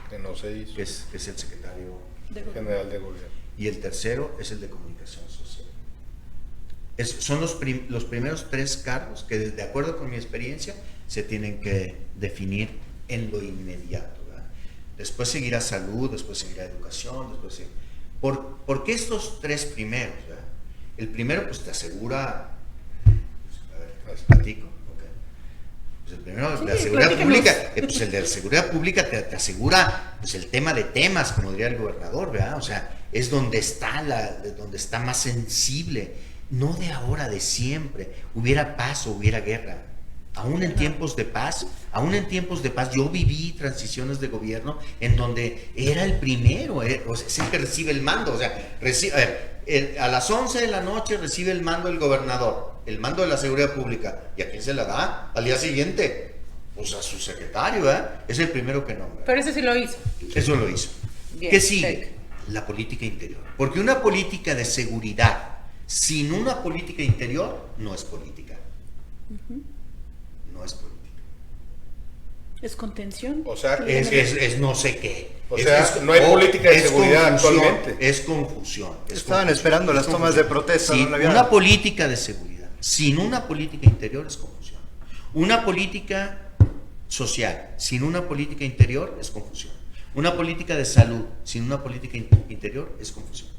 Que no se hizo. que es el secretario, De gobierno. General de Gobierno. y el tercero es el de comunicación social. Son los primeros 3 cargos que, de acuerdo con mi experiencia, se tienen que definir en lo inmediato, ¿verdad? Después seguirá salud, después seguirá educación, ¿Por qué estos 3 primeros? ¿Verdad? El primero, pues te asegura ¿Les platico? Okay. Pues el primero, Sí, la seguridad platícanos. pública, pues el de la seguridad pública te asegura pues el tema de temas, como diría el gobernador, ¿verdad? O sea, es donde está más sensible, no de ahora, de siempre. Hubiera paz o hubiera guerra. Aún en tiempos de paz, yo viví transiciones de gobierno en donde era el primero, o sea, es el que recibe el mando, o sea, a las 11 de la noche recibe el mando el gobernador, el mando de la seguridad pública. ¿Y a quién se la da? Al día siguiente, pues a su secretario, ¿verdad? Es el primero que nombra. Pero ese sí lo hizo. Eso lo hizo. Bien, ¿Qué sigue? check. La política interior. Porque una política de seguridad sin una política interior no es política. No es política. ¿Es contención? O sea, Es no sé qué. O sea, no hay política de seguridad confusión, actualmente. Es confusión. Estaban esperando las tomas de protesta, Sí, don Laviano. una política de seguridad sin una política interior es confusión. Una política social sin una política interior es confusión. Una política de salud sin una política interior es confusión.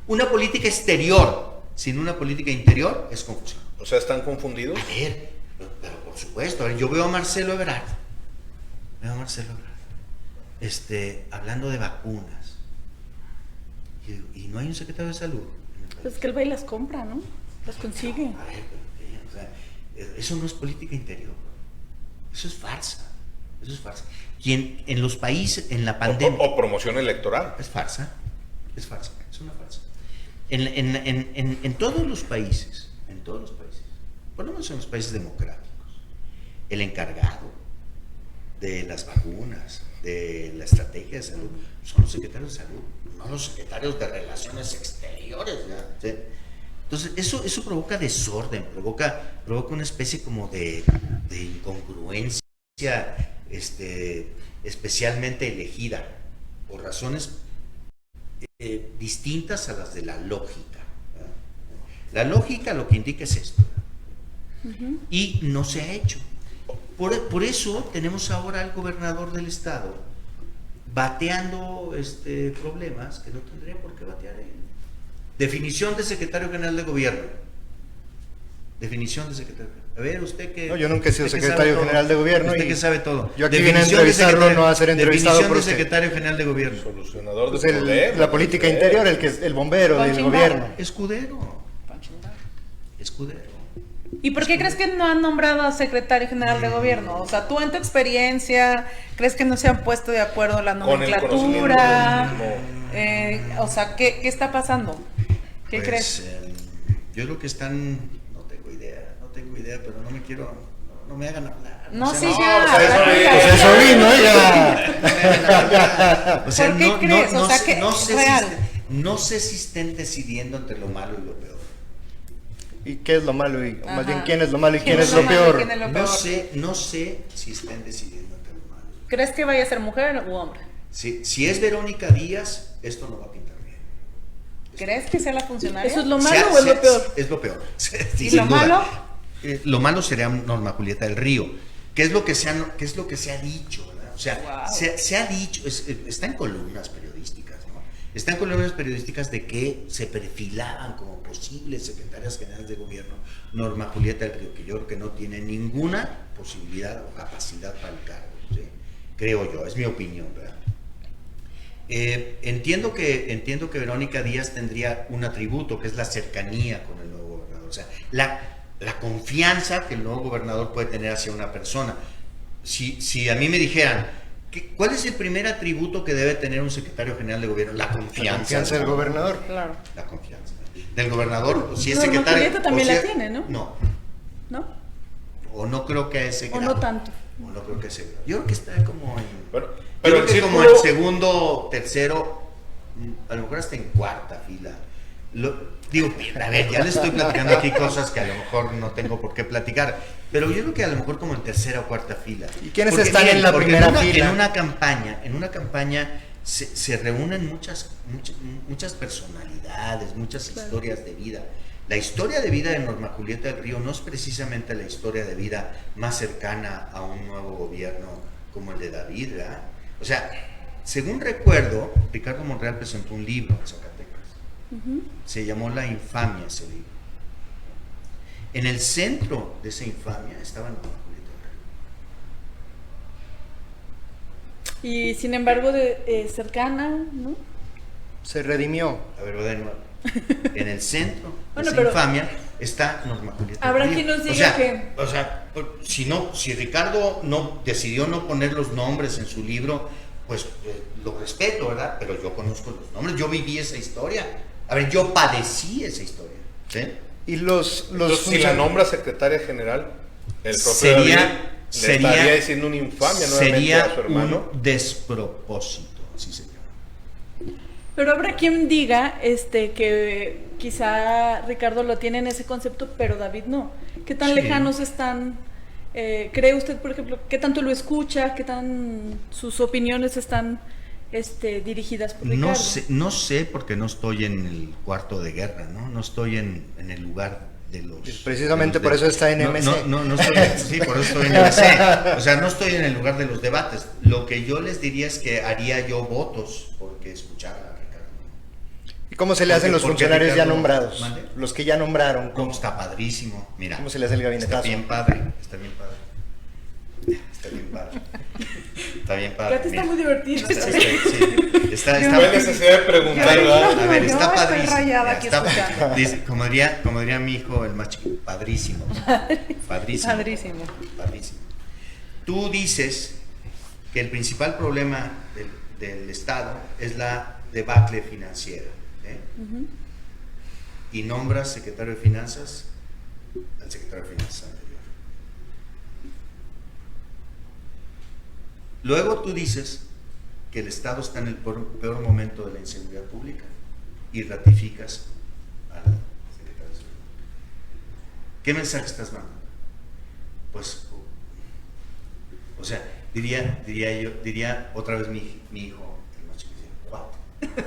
Una política exterior sin una política interior es confusión. O sea, ¿están confundidos? A ver, pero por supuesto, a ver, yo veo a Marcelo Ebrard, hablando de vacunas, y no hay un secretario de salud. Pues que él va y las compra, ¿no? Las consigue. A ver, o sea, eso no es política interior, eso es farsa, Quien en los países, en la pandemia... O promoción electoral. Es farsa, es una farsa. En todos los países, por lo menos en los países democráticos, el encargado de las vacunas, de la estrategia de salud, son los secretarios de salud, no los secretarios de relaciones exteriores, ¿ya? ¿Sí? Entonces, eso provoca desorden, provoca una especie como de incongruencia, especialmente elegida, por razones distintas a las de la lógica. ¿Verdad? La lógica lo que indica es esto. Y no se ha hecho. Por eso tenemos ahora al gobernador del estado bateando problemas que no tendría por qué batear él. Definición de secretario general de gobierno. A ver, usted que... No, yo nunca he sido usted que secretario sabe general de gobierno. Usted y que sabe todo. Yo aquí vine a entrevistarlo, no a ser entrevistado por Definición de usted. secretario general de gobierno. Solucionador de Pues problemas. la política interior, el que es el bombero del Punching gobierno. Escudero. ¿Y por qué crees que no han nombrado a secretario general de gobierno? O sea, tú en tu experiencia, ¿crees que no se han puesto de acuerdo la Con el nomenclatura? conocimiento O sea, ¿qué está pasando? ¿Qué Pues, crees? Yo creo que están, no tengo idea, pero no me hagan hablar. No, O sea, sí, no, ya. pues eso platica. Pues eso vino, ya. no me hagan hablar. O sea, ¿Por qué crees? O sea, que sé real. no sé si estén decidiendo entre lo malo y lo peor. ¿Y qué es lo malo? Y más Ajá. bien, ¿quién es lo malo y quién ¿Quién es lo malo y peor? quién es lo peor? No sé si estén decidiendo entre lo malo. ¿Crees que vaya a ser mujer u hombre? Si es Verónica Díaz, esto no va a pintar bien. ¿Crees que sea la funcionaria? ¿Eso es lo malo o es lo peor? Es lo peor. Sí, ¿Y sin lo duda. malo? Lo malo sería Norma Julieta del Río. ¿Qué es lo que se ha dicho? ¿Verdad? O sea, Wow. se ha dicho, está en columnas periodísticas, ¿no? Está en columnas periodísticas de que se perfilaban como posibles secretarias generales de gobierno Norma Julieta del Río, que yo creo que no tiene ninguna posibilidad o capacidad para el cargo, ¿sí? Creo yo, es mi opinión, ¿verdad? Entiendo que Verónica Díaz tendría un atributo, que es la cercanía con el nuevo gobernador, o sea, la confianza que el nuevo gobernador puede tener hacia una persona. Si a mí me dijeran, ¿cuál es el primer atributo que debe tener un secretario general de gobierno? La La confianza. confianza del gobernador. Claro. La confianza. Del gobernador, si es Norma secretario... Julieta también o si la es- tiene, ¿no? No, ¿No? o no creo que a ese O grado. no tanto. O no creo que a ese grado. Yo creo que está como en... Bueno, Yo pero creo el que como círculo- en segundo, tercero, a lo mejor hasta en cuarta fila. Digo, a ver, ya les estoy platicando aquí cosas que a lo mejor no tengo por qué platicar, pero yo creo que a lo mejor como en tercera o cuarta fila. ¿Y quiénes Porque, están miren, en la porque primera en fila? En una campaña se reúnen muchas personalidades, muchas historias de vida. La historia de vida de Norma Julieta del Río no es precisamente la historia de vida más cercana a un nuevo gobierno como el de David, ¿verdad? O sea, según recuerdo, Ricardo Monreal presentó un libro en Zacatecas. Se llamó La infamia ese libro. En el centro de esa infamia estaba Norma Julieta Guerrero. Y sin embargo, cercana, ¿no? Se redimió. A ver, voy de nuevo. En el centro de Bueno, esa pero infamia está Norma Julieta habrá Guerrero. quien nos diga O sea, si Ricardo decidió no poner los nombres en su libro, pues lo respeto, ¿verdad? Pero yo conozco los nombres, yo viví esa historia. A ver, yo padecí esa historia, ¿sí? Y los Entonces, si la nombra secretaria general, el propio Sería- David le sería- estaría diciendo una infamia nuevamente Sería a su hermano. un despropósito, así se llama. Pero habrá quien diga que quizá Ricardo lo tiene en ese concepto, pero David no. ¿Qué tan Sí. lejanos están? ¿Cree usted, por ejemplo, qué tanto lo escucha? ¿Qué tan sus opiniones están dirigidas por Ricardo? No sé porque no estoy en el cuarto de guerra, ¿no? No estoy en el lugar de los... Precisamente de los por eso está en MC. No estoy, sí, por eso estoy en MC. O sea, no estoy en el lugar de los debates. Lo que yo les diría es que haría yo votos porque escuchara a Ricardo. ¿Y cómo se le hacen los Porque funcionarios ya Ricardo- nombrados? ¿Mande? Los que ya nombraron. ¿Cómo está padrísimo? Mira. ¿Cómo se le hace el gabinetazo? Está bien padre, está bien padre. Está bien padre. Está bien padre. Katy está mira. muy divertida. Sí, está No hay necesidad de preguntar, ¿verdad? A ver, Yo está estoy padrísimo. rayada Mira, aquí está- escuchando. dice, como diría mi hijo, el más chiquito, padrísimo. Padrísimo. Padrísimo. Padrísimo. Tú dices que el principal problema del Estado es la debacle financiera. ¿Eh? Y nombras secretario de Finanzas al secretario de Finanzas anterior. Luego tú dices que el Estado está en el peor momento de la inseguridad pública y ratificas al secretario de Seguridad. ¿Qué mensaje estás mandando? Pues, o sea, diría otra vez mi hijo, el más chiquito, ¿what?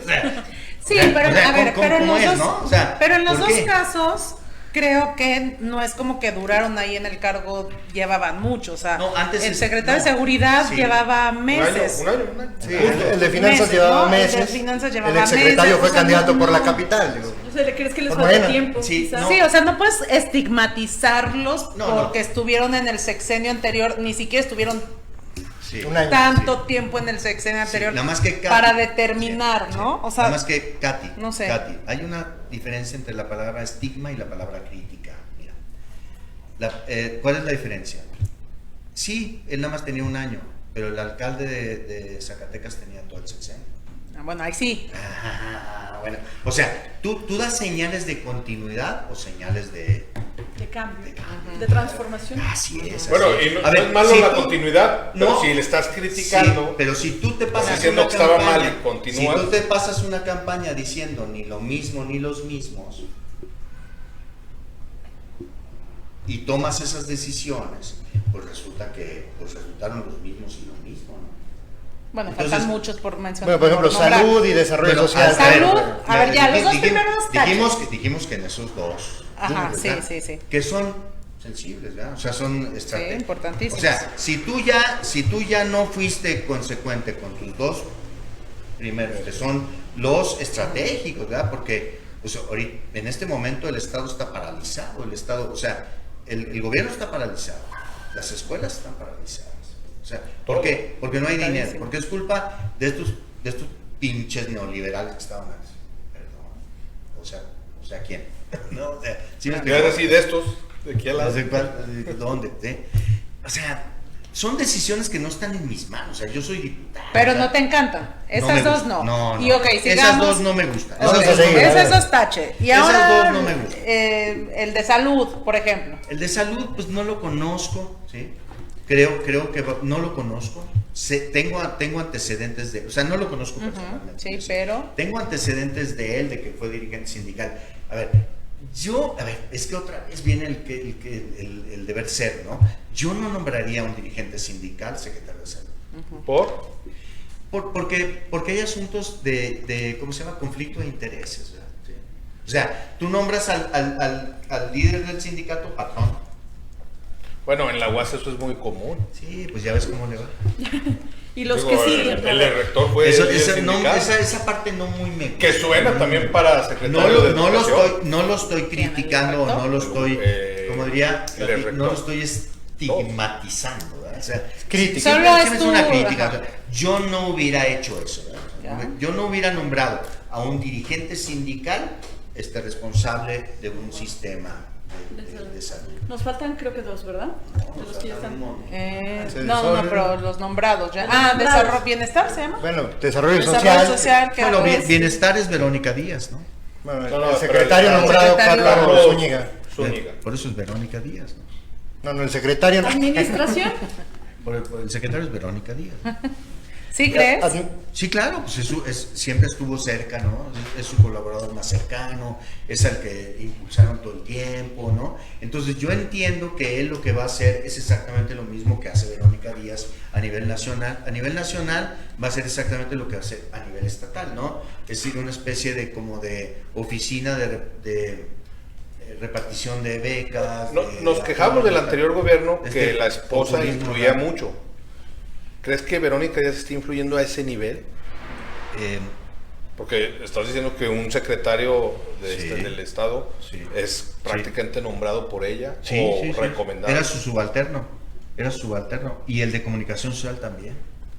O sea, Sí, o sea, pero o sea, a ver, ¿cómo- pero en cómo los es, dos, no? O sea, pero en los ¿por dos qué? casos creo que no es como que duraron ahí en el cargo, llevaban mucho, o sea, No, antes el es- secretario de no, seguridad sí. llevaba meses. Un año. Sí, el de finanzas Meses, llevaba ¿no? El de meses. finanzas llevaba el exsecretario meses, fue o sea, candidato no- por la no. capital. Digo. O sea, ¿crees que les Por falta Morena. tiempo? Sí, quizá? no. Sí, o sea, no puedes estigmatizarlos No, no. porque estuvieron en el sexenio anterior, ni siquiera estuvieron Sí. Un año. tanto tiempo en el sexenio anterior nada más que Katy- para determinar, sí, ¿no? sí. O sea, nada más que Katy, no sé. Katy, hay una diferencia entre la palabra estigma y la palabra crítica. Mira, ¿cuál es la diferencia? Sí, él nada más tenía un año, pero el alcalde de Zacatecas tenía todo el sexenio. bueno, ahí sí. Bueno, o sea, ¿tú das señales de continuidad o señales de cambio, cambio? de transformación. Así es. Bueno, así es. y no, A ver, no es malo si la tú- continuidad, pero no, si le estás criticando, sí, pero si tú te pasas diciendo una que estaba campaña, mal y continúas. si tú te pasas una campaña diciendo ni lo mismo ni los mismos y tomas esas decisiones, pues resulta que resultaron los mismos y lo mismo, ¿no? Bueno, Entonces- faltan muchos por mencionar. Bueno, por ejemplo, nombrar. salud y desarrollo Bueno, social. Salud, a ver, ya, Dij- los dos dijim- primeros tachos. dijimos que en esos dos. Ajá, sí, ¿verdad? sí. Que son sensibles, ¿verdad? O sea, son estratégicos. importantísimos. O sea, si tú ya no fuiste consecuente con tus dos primeros, que son los estratégicos, ¿verdad? Porque pues, ahorita, en este momento el Estado está paralizado, el Estado, o sea, el gobierno está paralizado, las escuelas están paralizadas. O sea, ¿por qué? Porque no hay dinero, Paralizado. porque es culpa de estos pinches neoliberales que estaban antes. Perdón. O sea, ¿quién? No, o sea, ¿sí me y explico? ahora sí de estos, de aquí a la... ¿De dónde? ¿Sí? O sea, son decisiones que no están en mis manos. O sea, yo soy diputado. Pero o sea, no te encantan. Esas me dos gustan. no. No, Y ok, esas sigamos. dos no me gustan. Vamos Esas a dos no seguir, me a ver. Esas dos tache. Y Esas ahora dos no me gustan. El de salud, por ejemplo. El de salud, pues no lo conozco, ¿sí? Creo que no lo conozco. Tengo antecedentes de, o sea, no lo conozco personalmente. Sí, pero Tengo antecedentes de él, de que fue dirigente sindical. A ver, es que otra vez viene el deber ser, ¿no? Yo no nombraría a un dirigente sindical secretario de salud. Porque hay asuntos de ¿cómo se llama? Conflicto de intereses, ¿verdad? Sí. O sea, tú nombras al líder del sindicato patrón. Bueno, en la UAS eso es muy común. Sí, pues ya ves cómo le va. Y los Digo, que siguen. el rector fue Eso, líder sindical, esa parte no muy me que suena también para no secretario de lo Educación. estoy criticando, ¿Quién? ¿El no lo estoy como diría, el rector. no lo estoy estigmatizando, ¿verdad? O sea, Crítica. Solo siempre es es una tu- crítica. ajá. O sea, yo no hubiera hecho eso, ¿verdad? Ya. Yo no hubiera nombrado a un dirigente sindical responsable de un sistema de salud. Nos faltan creo que 2, ¿verdad? De los que ya están. No, pero los nombrados ya. Los Ah, nombrados. desarrollo, bienestar se llama. Bueno, desarrollo Desarrollo social. social, que Bueno, es- bienestar es Verónica Díaz, ¿no? Bueno, No, no, el secretario pero el nombrado secretario- Carlos Zúñiga. Zúñiga. Por eso es Verónica Díaz, ¿no? No, el secretario no. Administración. Por el secretario es Verónica Díaz. ¿Sí crees? Sí, claro, pues siempre estuvo cerca, ¿no? Es su colaborador más cercano, es al que impulsaron todo el tiempo, ¿no? Entonces yo entiendo que él lo que va a hacer es exactamente lo mismo que hace Verónica Díaz a nivel nacional. A nivel nacional va a ser exactamente lo que hace a nivel estatal, ¿no? Es decir, una especie de como de oficina de repartición de becas. Nos quejamos del anterior gobierno que Este la esposa populismo, influía ¿verdad? mucho. ¿Crees que Verónica ya se está influyendo a ese nivel? Porque estás diciendo que un secretario Sí. del Estado Sí. es prácticamente nombrado por ella Sí, o sí, sí. recomendado. Era su subalterno. Y el de comunicación social también.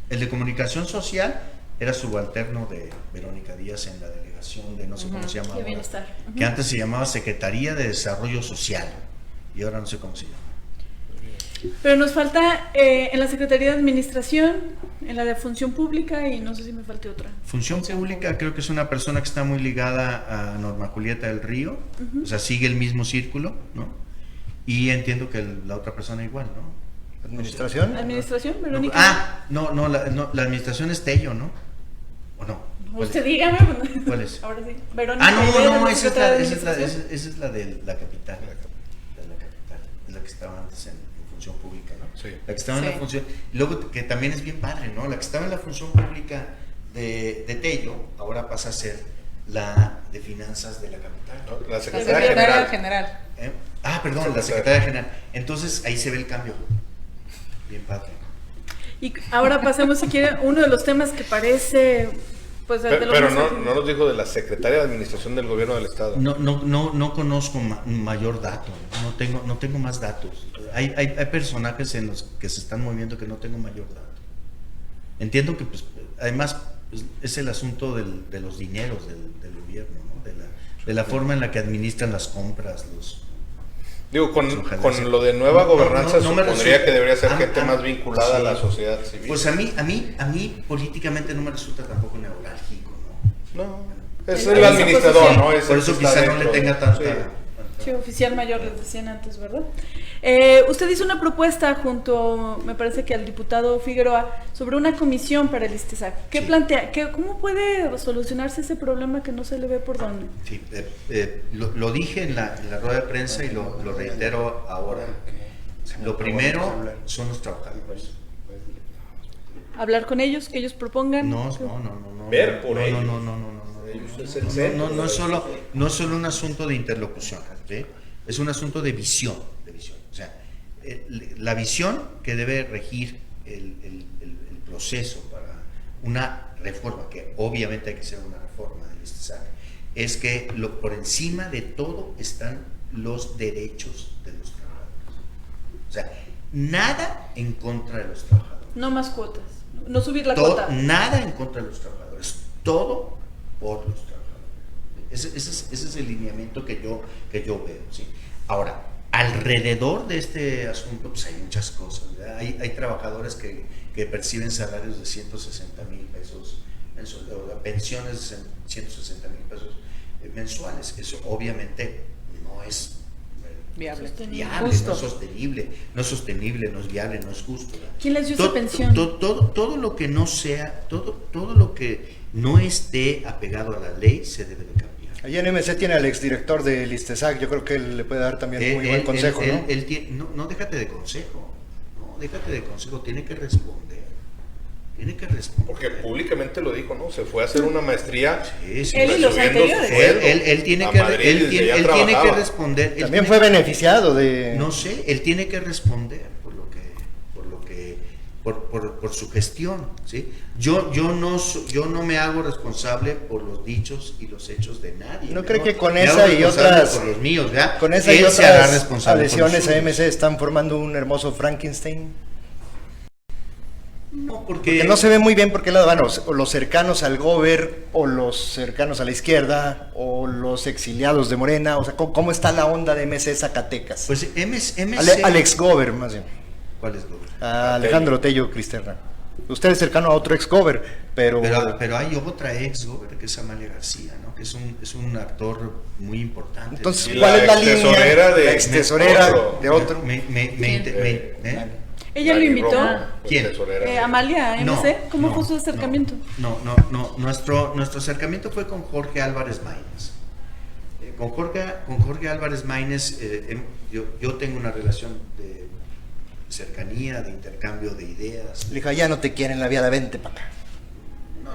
El de comunicación social era subalterno de Verónica Díaz en la delegación de no sé cómo se llama De ahora, bienestar. que antes se llamaba Secretaría de Desarrollo Social y ahora no sé cómo se llama. Pero nos falta en la Secretaría de Administración, en la de Función Pública y no sé si me falte otra. Función pública creo que es una persona que está muy ligada a Norma Julieta del Río, o sea, sigue el mismo círculo, ¿no? Y entiendo que la otra persona igual, ¿no? Administración. Administración, Verónica. No, la administración es Tello, ¿no? ¿O no? ¿Cuál Usted es? dígame. ¿Cuál es? Ahora sí. Verónica. Ah, Rivera, no, la esa es secretaria la, de esa es la, Administración. esa es la de la capital. De la capital. Es la que estaba antes en función pública, ¿no? Sí. La que estaba en Sí. la función. Y luego, que también es bien padre, ¿no? La que estaba en la función pública de Tello, ahora pasa a ser la de finanzas de la capital. ¿No? La La secretaria secretaria general. general. ¿Eh? Ah, perdón, la secretaria general. Entonces, ahí se ve el cambio. Bien padre. Y ahora pasemos, si quiere, uno de los temas que parece, pues, de los Pero más- no nos dijo de la Secretaria de Administración del Gobierno del Estado. No conozco mayor dato, no tengo más datos. Hay personajes en los que se están moviendo que no tengo mayor dato. Entiendo que, pues, además, pues, es el asunto de los dineros del gobierno, ¿no? De la forma en la que administran las compras, Digo, Ojalá con sí. lo de nueva No, gobernanza no me supondría resulta- que debería ser a- gente a- más vinculada a la sí. sociedad civil. Pues a mí políticamente no me resulta tampoco neurálgico, ¿no? No, es Esa el administrador, posición. ¿no? Es Por el eso que está quizá no le dentro. tenga tanta... Sí. Sí, oficial mayor les decían antes, ¿verdad? Usted hizo una propuesta junto, me parece que al diputado Figueroa, sobre una comisión para el ISTESAC. ¿Qué Sí. plantea? ¿Cómo puede solucionarse ese problema que no se le ve por dónde? Sí, lo dije en la rueda de prensa y lo reitero ahora. Lo primero son los trabajadores. Hablar con ellos, que ellos propongan. No. Ver por no, ellos. No, Ellos es el centro no de es solo un asunto de interlocución, ¿sí? Es un asunto de visión. O sea, la visión que debe regir el proceso para una reforma, que obviamente hay que ser una reforma del ISTESAC, es que por encima de todo están los derechos de los trabajadores. O sea, nada en contra de los trabajadores. No más cuotas. No subir la cuota. Nada en contra de los trabajadores, todo por los trabajadores. Ese es el lineamiento que yo veo, ¿sí? Ahora, alrededor de este asunto, pues hay muchas cosas, ¿verdad? Hay trabajadores que perciben salarios de 160,000 pesos mensuales, o pensiones de 160,000 pesos mensuales. Eso obviamente no es Viable. viable, Justo. no es sostenible, no es viable, no es justo, ¿verdad? ¿Quién les dio esa pensión? Todo lo que no sea, todo lo que no esté apegado a la ley se debe de cambiar. Allá en MC tiene al exdirector del ISTESAC, yo creo que él le puede dar también un muy buen consejo, ¿no? No, déjate de consejo, tiene que responder. Porque públicamente lo dijo, ¿no? Se fue a hacer una maestría. Sí, Él y los recibiendo su anteriores. sueldo Él tiene a que Madrid, él desde tiene allá él tiene que trabajaba. responder. Él También tiene- fue beneficiado de... No sé, él tiene que responder por su gestión, ¿sí? Yo no me hago responsable por los dichos y los hechos de nadie. ¿No cree que con me esa hago y responsable otras por los míos, ¿verdad? con esa y Él se hará otras responsable por los adhesiones a suyos. MC están formando un hermoso Frankenstein? No, Porque no se ve muy bien por qué lado van, o los cercanos al gober, o los cercanos a la izquierda, o los exiliados de Morena, o sea, ¿cómo está la onda de MC Zacatecas? Pues MC... Al ex gober, más bien. ¿Cuál es Gober? A Alejandro Tello Cristerna. Usted es cercano a otro ex gober, pero hay otra ex Gober, que es Amalia García, ¿no? Que es un actor muy importante. entonces, Y ¿cuál la es la línea? extesorera de- La extesorera de otro. ¿Eh? ¿Ella lo invitó? ¿Quién? Amalia, MC, No, ¿cómo no, fue su acercamiento? No. Nuestro acercamiento fue con Jorge Álvarez Maínez. Con Jorge Álvarez Maínez, yo tengo una relación de cercanía, de intercambio de ideas. Le dijo, ya no te quieren la viada, vente para acá.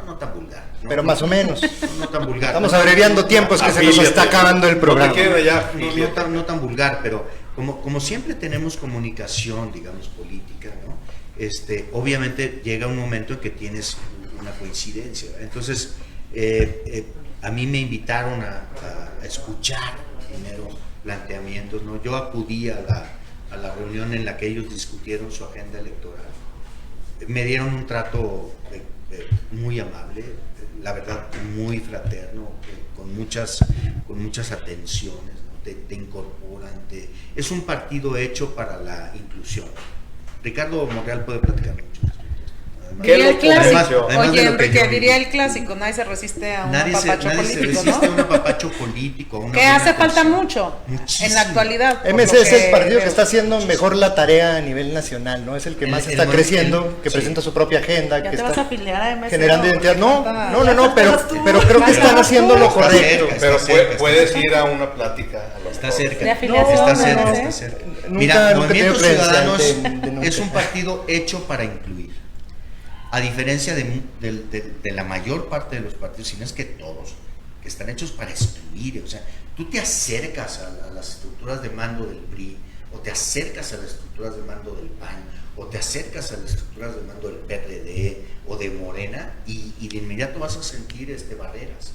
No tan vulgar. ¿no? Pero más o menos. No tan vulgar. Estamos No, abreviando tiempos que se nos está acabando el programa. No te quieren allá, no tan vulgar, pero como siempre tenemos comunicación, digamos, política, ¿no? Obviamente llega un momento en que tienes una coincidencia, ¿verdad? Entonces, a mí me invitaron a escuchar primero planteamientos, ¿no? Yo acudí a la reunión en la que ellos discutieron su agenda electoral. Me dieron un trato muy amable, la verdad muy fraterno, con muchas atenciones, ¿no? Te incorporan, es un partido hecho para la inclusión. Ricardo Monreal puede platicar mucho. Diría el clásico. además Oye, de lo que Enrique, yo- diría el clásico, nadie se resiste a un Nadie se apapacho político, resiste a ¿no? un apapacho político. a una Que buena hace falta atención. mucho Muchísimo. en la actualidad. por MC lo es el partido que veo. está haciendo mejor la tarea a nivel nacional, ¿no? Es el que más está creciendo, que sí. presenta su propia agenda, Ya que te vas a está afiliar a MC. generando identidad. No, Ya pero estás tú. creo que están haciendo lo Está correcto. cerca, Pero está cerca, puedes está ir a una plática. A lo Está mejor. cerca. De afiliación, está ¿no? cerca, ¿no? está cerca. Nunca- Mira, nunca he Movimiento tenido Ciudadanos credencial de nunca. es un partido hecho para incluir. A diferencia de la mayor parte de los partidos, si no es que todos, que están hechos para excluir. O sea, tú te acercas a las estructuras de mando del PRI, o te acercas a las estructuras de mando del PAN, o te acercas a las estructuras de mando del PRD o de Morena, y de inmediato vas a sentir barreras.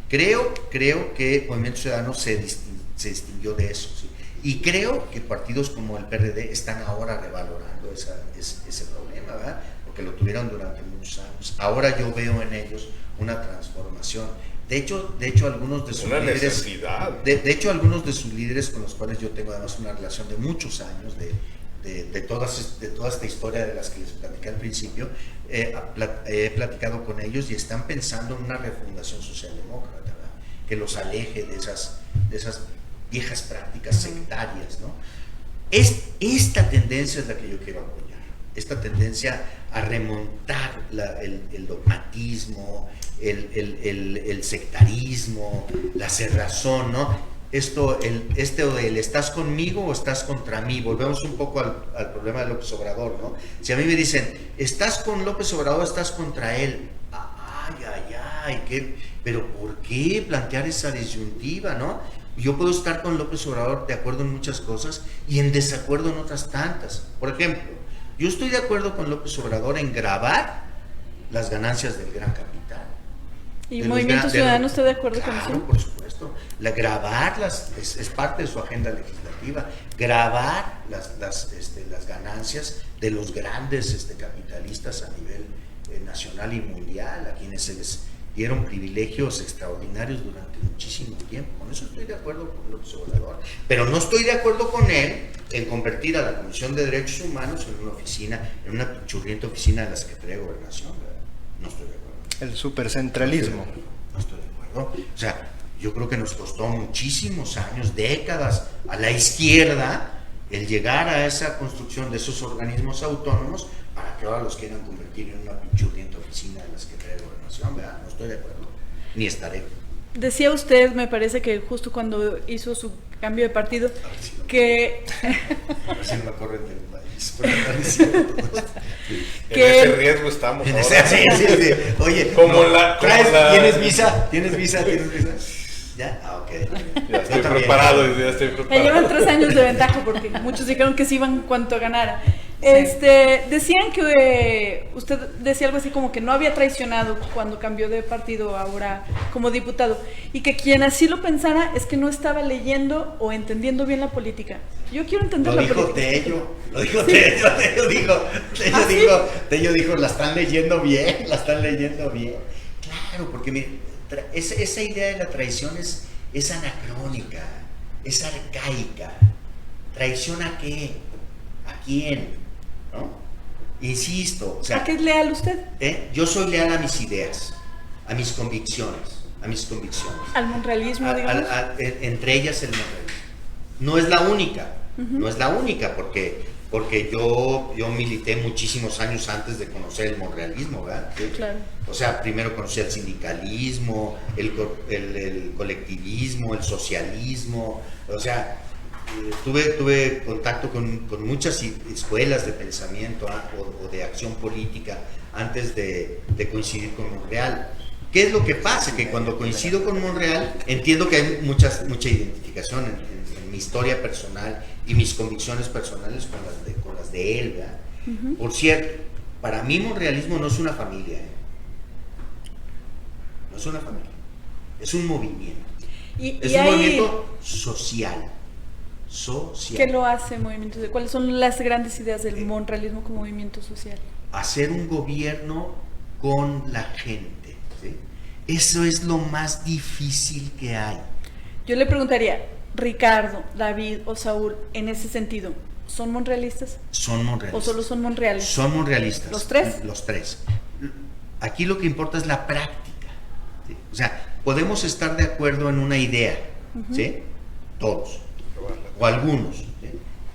Creo que Movimiento Ciudadano se distinguió de eso, ¿sí? Y creo que partidos como el PRD están ahora revalorando ese problema, ¿verdad? Porque lo tuvieron durante muchos años. Ahora yo veo en ellos una transformación. De hecho algunos de sus Una líderes, necesidad. de hecho algunos de sus líderes con los cuales yo tengo además una relación de muchos años, de toda esta historia de las que les platicé al principio, he platicado con ellos y están pensando en una refundación socialdemócrata, ¿verdad? Que los aleje de esas viejas prácticas sectarias, ¿no? Esta tendencia es la que yo quiero apoyar, esta tendencia a remontar el dogmatismo, el sectarismo, la cerrazón, ¿no? El estás conmigo o estás contra mí. Volvemos un poco al problema de López Obrador, ¿no? Si a mí me dicen, ¿estás con López Obrador o estás contra él? Pero ¿por qué plantear esa disyuntiva, no? Yo puedo estar con López Obrador de acuerdo en muchas cosas y en desacuerdo en otras tantas. Por ejemplo, yo estoy de acuerdo con López Obrador en grabar las ganancias del gran capital. ¿Y De los Movimiento gran- de Ciudadano los- está de acuerdo con Claro, eso? por supuesto. Grabarlas es parte de su agenda legislativa. Grabar las ganancias de los grandes capitalistas a nivel nacional y mundial, a quienes se les dieron privilegios extraordinarios durante muchísimo tiempo. Con eso estoy de acuerdo con López Obrador. Pero no estoy de acuerdo con él en convertir a la Comisión de Derechos Humanos en una oficina, en una pinchurrienta oficina de la Secretaría de Gobernación, ¿verdad? No estoy de acuerdo. El supercentralismo. No estoy de acuerdo. O sea, yo creo que nos costó muchísimos años, décadas, a la izquierda, el llegar a esa construcción de esos organismos autónomos para que ahora los quieran convertir en una pinchurrienta oficina de la Secretaría de Gobernación, ¿verdad? No estoy de acuerdo, ni estaré. Decía usted, me parece que justo cuando hizo su cambio de partido, que A ver si no me corren del país. por andar diciendo todo esto. En que- ese riesgo estamos Sí, ahora. sí. Oye, Como la- ¿tienes visa? ¿Tienes visa? ¿Ya? Ok. Ya estoy Yo también. preparado, ya estoy ya preparado. llevan 3 años de ventaja porque muchos dijeron que sí iban cuanto ganara. Decían que usted decía algo así como que no había traicionado cuando cambió de partido ahora como diputado y que quien así lo pensara es que no estaba leyendo o entendiendo bien la política. Yo quiero entender la política. Lo dijo Tello dijo, la están leyendo bien. Claro, porque mire, esa idea de la traición es anacrónica, es arcaica. ¿Traición a qué? ¿A quién? ¿No? Insisto, o sea, ¿A qué es leal usted? Yo soy leal a mis ideas, a mis convicciones. Al monrealismo, digamos. Entre ellas el monrealismo. No es la única, no es la única, porque yo milité muchísimos años antes de conocer el monrealismo, ¿verdad? Sí, claro. O sea, primero conocí el sindicalismo, el colectivismo, el socialismo, o sea, tuve contacto con muchas escuelas de pensamiento o de acción política antes de coincidir con Monreal. ¿Qué es lo que pasa? Que cuando coincido con Monreal entiendo que hay mucha identificación en mi historia personal y mis convicciones personales con las de él, ¿verdad? Por cierto, para mí monrealismo no es una familia, no es una familia, es un movimiento. Es un movimiento social. ¿Qué lo hace movimiento social? ¿Cuáles son las grandes ideas del monrealismo como movimiento social? Hacer un gobierno con la gente, ¿sí? Eso es lo más difícil que hay. Yo le preguntaría, Ricardo, David o Saúl, en ese sentido, ¿son monrealistas? Son monrealistas. ¿O solo son monreales? Son monrealistas. ¿Los tres? Los tres. Aquí lo que importa es la práctica, ¿sí? O sea, podemos estar de acuerdo en una idea, ¿sí? Todos. O algunos, ¿sí?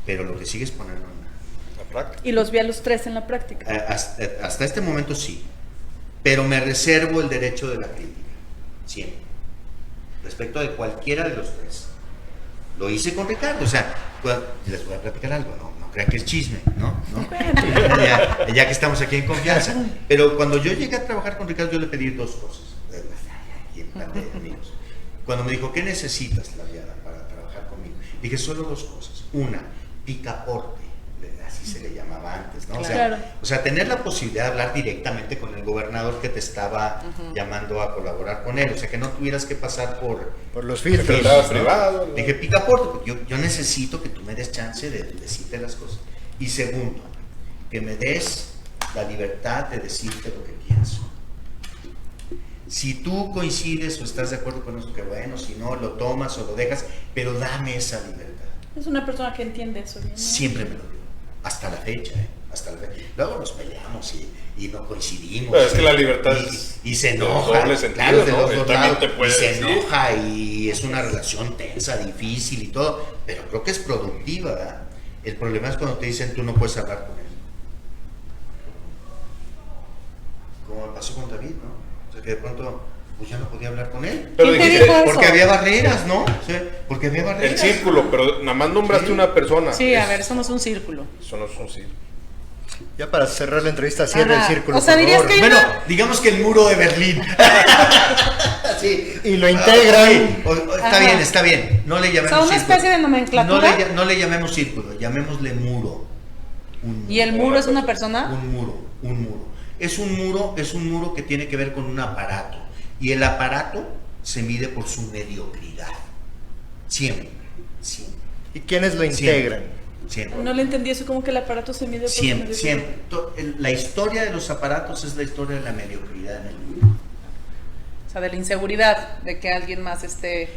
Pero lo que sigue es ponerlo en la práctica. ¿Y los vi a los tres en la práctica? Hasta este momento sí, pero me reservo el derecho de la crítica, siempre, respecto de cualquiera de los tres. Lo hice con Ricardo, o sea, les voy a platicar algo, no crean que es chisme, ¿no? Ya que estamos aquí en confianza. Pero cuando yo llegué a trabajar con Ricardo, yo le pedí dos cosas, amigos. Cuando me dijo, ¿qué necesitas, Flaviana, para trabajar conmigo? Dije, solo dos cosas. Una, picaporte, así se le llamaba antes, ¿no? Claro. O sea, tener la posibilidad de hablar directamente con el gobernador que te estaba llamando a colaborar con él. O sea, que no tuvieras que pasar por los filtros, ¿no? privados. Dije, picaporte, porque yo necesito que tú me des chance de decirte las cosas. Y segundo, que me des la libertad de decirte lo que pienso. Si tú coincides o estás de acuerdo con eso, que bueno, si no, lo tomas o lo dejas, pero dame esa libertad. Es una persona que entiende eso bien, ¿no? Siempre me lo digo, hasta la fecha, hasta la fecha. Luego nos peleamos y no coincidimos. Pero es que la libertad y se enoja, doble sentido, claro, de ¿no? los dos lados, y se enoja y es una relación tensa, difícil y todo, pero creo que es productiva, ¿verdad? El problema es cuando te dicen tú no puedes hablar con él. Como me pasó con David, ¿no? O sea, que de pronto pues ya no podía hablar con él. Pero ¿quién te dijo eso? Porque había barreras, ¿no? O sea, porque había barreras. El círculo, pero nada más nombraste una persona. Sí, a ver, somos un círculo. Eso no es un círculo. Ya para cerrar la entrevista, cierra el círculo. O sea, por dirías favor. que Bueno, digamos que el muro de Berlín. Sí. Y lo integran. Está bien. No le llamemos O sea, una círculo. especie de nomenclatura. No le llamemos círculo, llamémosle muro. Un muro. ¿Y el muro es una persona? Un muro. Es un muro que tiene que ver con un aparato. Y el aparato se mide por su mediocridad. Siempre. ¿Y quiénes lo integran? Siempre. No le entendí eso, como que el aparato se mide por su mediocridad. Siempre. La historia de los aparatos es la historia de la mediocridad en el mundo. O sea, de la inseguridad, de que alguien más esté...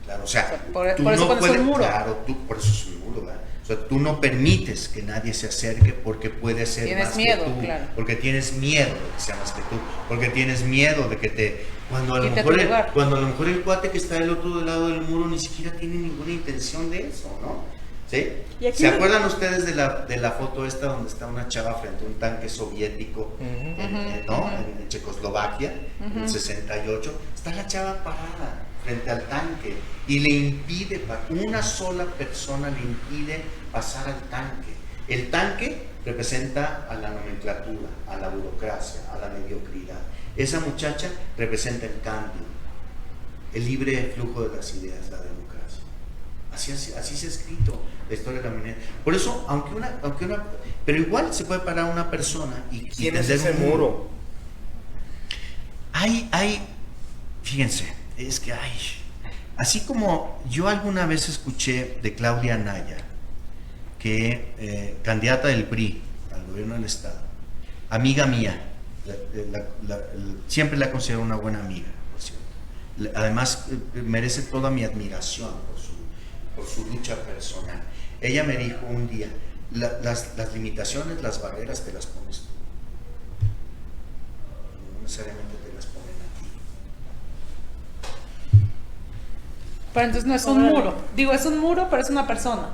Claro. O sea, por tú eso no pones puedes, un muro. Claro, por eso es un muro, ¿verdad? O sea, tú no permites que nadie se acerque porque puede ser Tienes más miedo, que tú. claro. Porque tienes miedo de que sea más que tú. Porque tienes miedo de que te... Cuando a lo Quite tu lugar. mejor el cuate que está del otro lado del muro ni siquiera tiene ninguna intención de eso, ¿no? ¿Sí? ¿Se acuerdan ustedes de la foto esta donde está una chava frente a un tanque soviético, ¿no? En Checoslovaquia, en el 68? Está la chava parada frente al tanque y le impide, una sola persona le impide pasar al tanque. El tanque representa a la nomenclatura, a la burocracia, a la mediocridad. Esa muchacha representa el cambio, el libre flujo de las ideas, la democracia. Así se ha escrito la historia de la humanidad. Por eso, pero igual se puede parar una persona y ¿Quién es tender ese un muro? Fíjense, es que así como yo alguna vez escuché de Claudia Anaya, que candidata del PRI al gobierno del estado, amiga mía, siempre la considero una buena amiga, por cierto. Además merece toda mi admiración por su lucha personal. Ella me dijo un día, las limitaciones, las barreras te las pones tú, no necesariamente te las ponen a ti. Pero entonces no es un muro. Digo, es un muro, pero es una persona.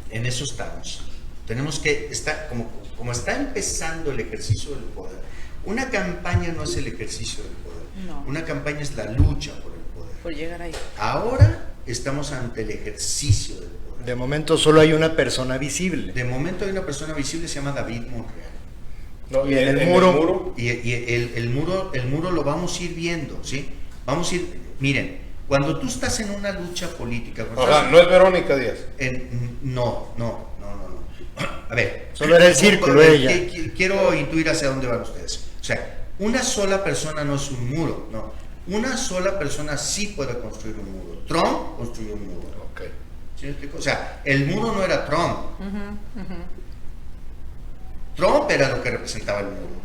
En eso estamos. Tenemos que estar, como está empezando el ejercicio del poder, una campaña no es el ejercicio del poder, No. una campaña es la lucha por el poder. Por llegar ahí. Ahora estamos ante el ejercicio del poder. De momento solo hay una persona visible. De momento hay una persona visible, se llama David Monreal. No, Y en el muro. Y el muro lo vamos a ir viendo, ¿sí? Vamos a ir, miren, cuando tú estás en una lucha política... Ajá, no es Verónica Díaz. No. A ver. Solo era el círculo ella. Quiero intuir hacia dónde van ustedes. O sea, una sola persona no es un muro, no. Una sola persona sí puede construir un muro. Trump construyó un muro. Ok. ¿Sí me explico? O sea, el muro no era Trump. Trump era lo que representaba el muro.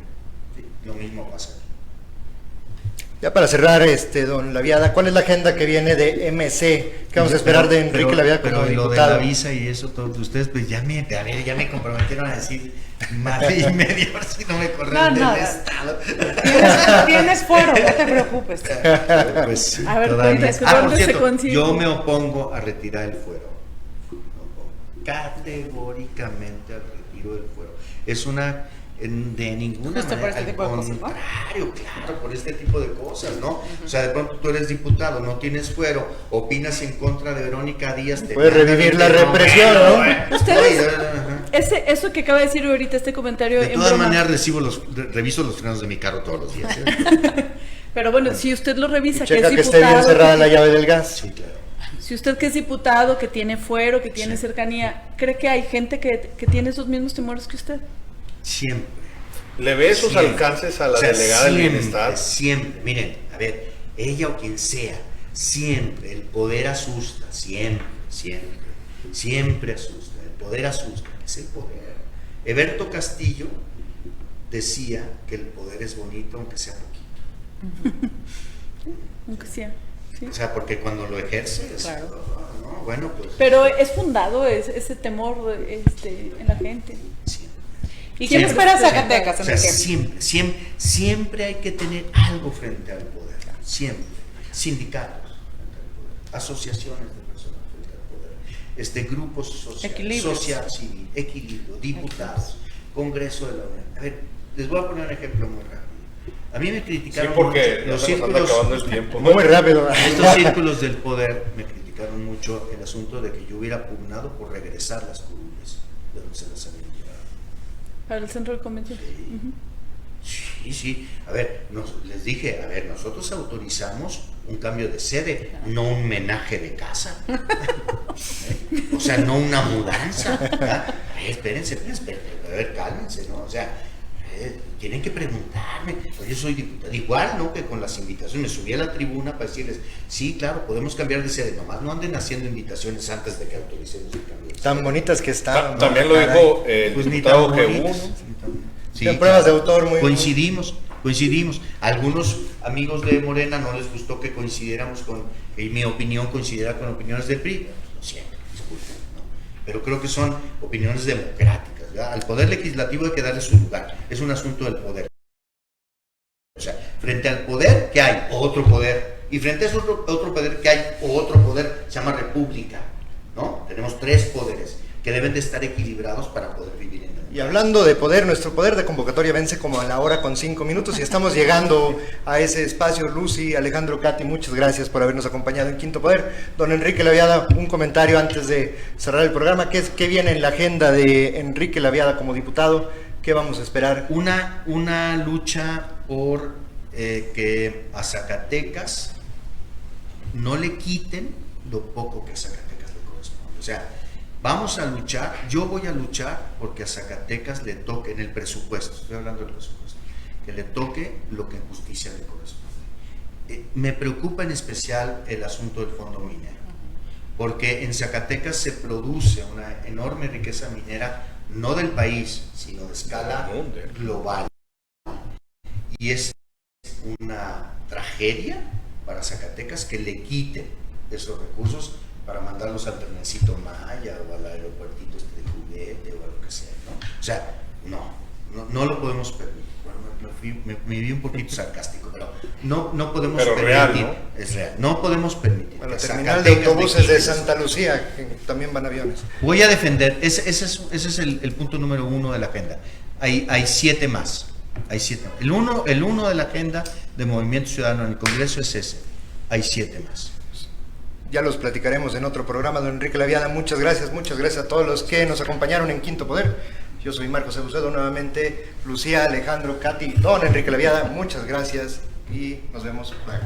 Sí, lo mismo pasa. Ya para cerrar, don Laviada, ¿cuál es la agenda que viene de MC? ¿Qué vamos a esperar de Enrique Laviada como pero lo de diputado? la visa y eso, todos ustedes, pues ya me comprometieron a decir madre y media, a ver si no me corren del estado. Tienes foro, no te preocupes. Pues sí, A ver, todavía. cuéntese, Por ¿dónde se cierto, consigue? yo me opongo a retirar el fuero. Categóricamente al retiro del fuero. Es una... de ninguna Justo por manera, este tipo de al cosas, ¿no? contrario, claro, por este tipo de cosas, ¿no? O sea, de pronto tú eres diputado, no tienes fuero, opinas en contra de Verónica Díaz, te Puedes mandan revivir y la te represión, ¿no? Ustedes- Ajá. Eso que acaba de decir ahorita, este comentario De en todas broma. maneras reviso los frenos de mi carro todos los días. Pero bueno, si usted lo revisa, que Checa es que esté bien diputado, cerrada la llave del gas. Sí, claro. si usted que es diputado, que tiene fuero, que tiene Sí. cercanía, ¿cree que hay gente que tiene esos mismos temores que usted? Siempre. ¿Le ve esos Siempre. alcances a la O sea, delegada del siempre, bienestar? Siempre, miren, a ver, ella o quien sea, siempre, el poder asusta, siempre asusta, el poder asusta, es el poder. Eberto Castillo decía que el poder es bonito aunque sea poquito. Aunque sea. ¿sí? O sea, porque cuando lo ejerces, Claro. no, bueno, pues Pero es fundado ese temor en la gente. siempre. ¿Y quién Siempre. espera Zacatecas, O sea, Enrique? siempre hay que tener algo frente al poder, siempre. Sindicatos frente al poder, asociaciones de personas frente al poder, grupos sociales, Equilibrios. sociedad civil, equilibrio, diputados, Congreso de la Unión. A ver, les voy a poner un ejemplo muy rápido. A mí me Sí, criticaron porque mucho los ya se nos anda círculos, acabando el tiempo. Muy rápido. estos círculos del poder me criticaron mucho el asunto de que yo hubiera pugnado por regresar las curules de donde se las habían llevado. Para el centro de convención. Sí. Ujú. Sí. A ver, les dije, nosotros autorizamos un cambio de sede, no un menaje de casa. O sea, no una mudanza. ¿verdad? Espérense, a ver, cálmense, ¿no? O sea, tienen que preguntarme. Yo soy diputado, igual, ¿no? Que con las invitaciones, me subí a la tribuna para decirles, sí, claro, podemos cambiar de sede, nomás no anden haciendo invitaciones antes de que autoricemos el cambio de sede. Tan bonitas que están. ¿no? También lo Caray. dijo el Pues ni diputado tan Jebú, bonitas, ¿no? ni tan- Sí, Son pruebas de autor muy- coincidimos. Algunos amigos de Morena no les gustó que coincidiéramos con, que mi opinión coincidiera con opiniones del PRI. Lo siento, disculpen, ¿no? Pero creo que son opiniones democráticas, ¿verdad? Al poder legislativo hay que darle su lugar. Es un asunto del poder. O sea, frente al poder que hay otro poder, y frente a ese otro poder que hay otro poder, se llama república, ¿no? Tenemos 3 poderes que deben de estar equilibrados para poder vivir en Y hablando de poder, nuestro poder de convocatoria vence como a la hora con 5 minutos y estamos llegando a ese espacio. Lucy, Alejandro, Katy, muchas gracias por habernos acompañado en Quinto Poder. Don Enrique Laviada, un comentario antes de cerrar el programa. ¿Qué viene en la agenda de Enrique Laviada como diputado? ¿Qué vamos a esperar? una lucha por que a Zacatecas no le quiten lo poco que a Zacatecas le corresponde. O sea, vamos a luchar, yo voy a luchar porque a Zacatecas le toque en el presupuesto, estoy hablando del presupuesto, que le toque lo que en justicia le corresponde. Me preocupa en especial el asunto del fondo minero, porque en Zacatecas se produce una enorme riqueza minera, no del país, sino de escala global. Y es una tragedia para Zacatecas que le quiten esos recursos para mandarlos al Trencito Maya o al aeropuertito de juguete o a lo que sea, ¿no? O sea, no lo podemos permitir. Bueno, me vi un poquito sarcástico, pero no podemos pero permitir. Real, ¿no? Es real, no podemos permitir. A la que terminal de Zacatecas autobuses de quite Santa Lucía, que también van aviones. Voy a defender, ese es el punto número 1 de la agenda. Hay 7 más. Hay 7. El uno de la agenda de Movimiento Ciudadano en el Congreso es ese. Hay 7 más. Ya los platicaremos en otro programa, don Enrique Laviada. Muchas gracias a todos los que nos acompañaron en Quinto Poder. Yo soy Marcos Saucedo, nuevamente Lucía, Alejandro, Katy, don Enrique Laviada, muchas gracias y nos vemos luego.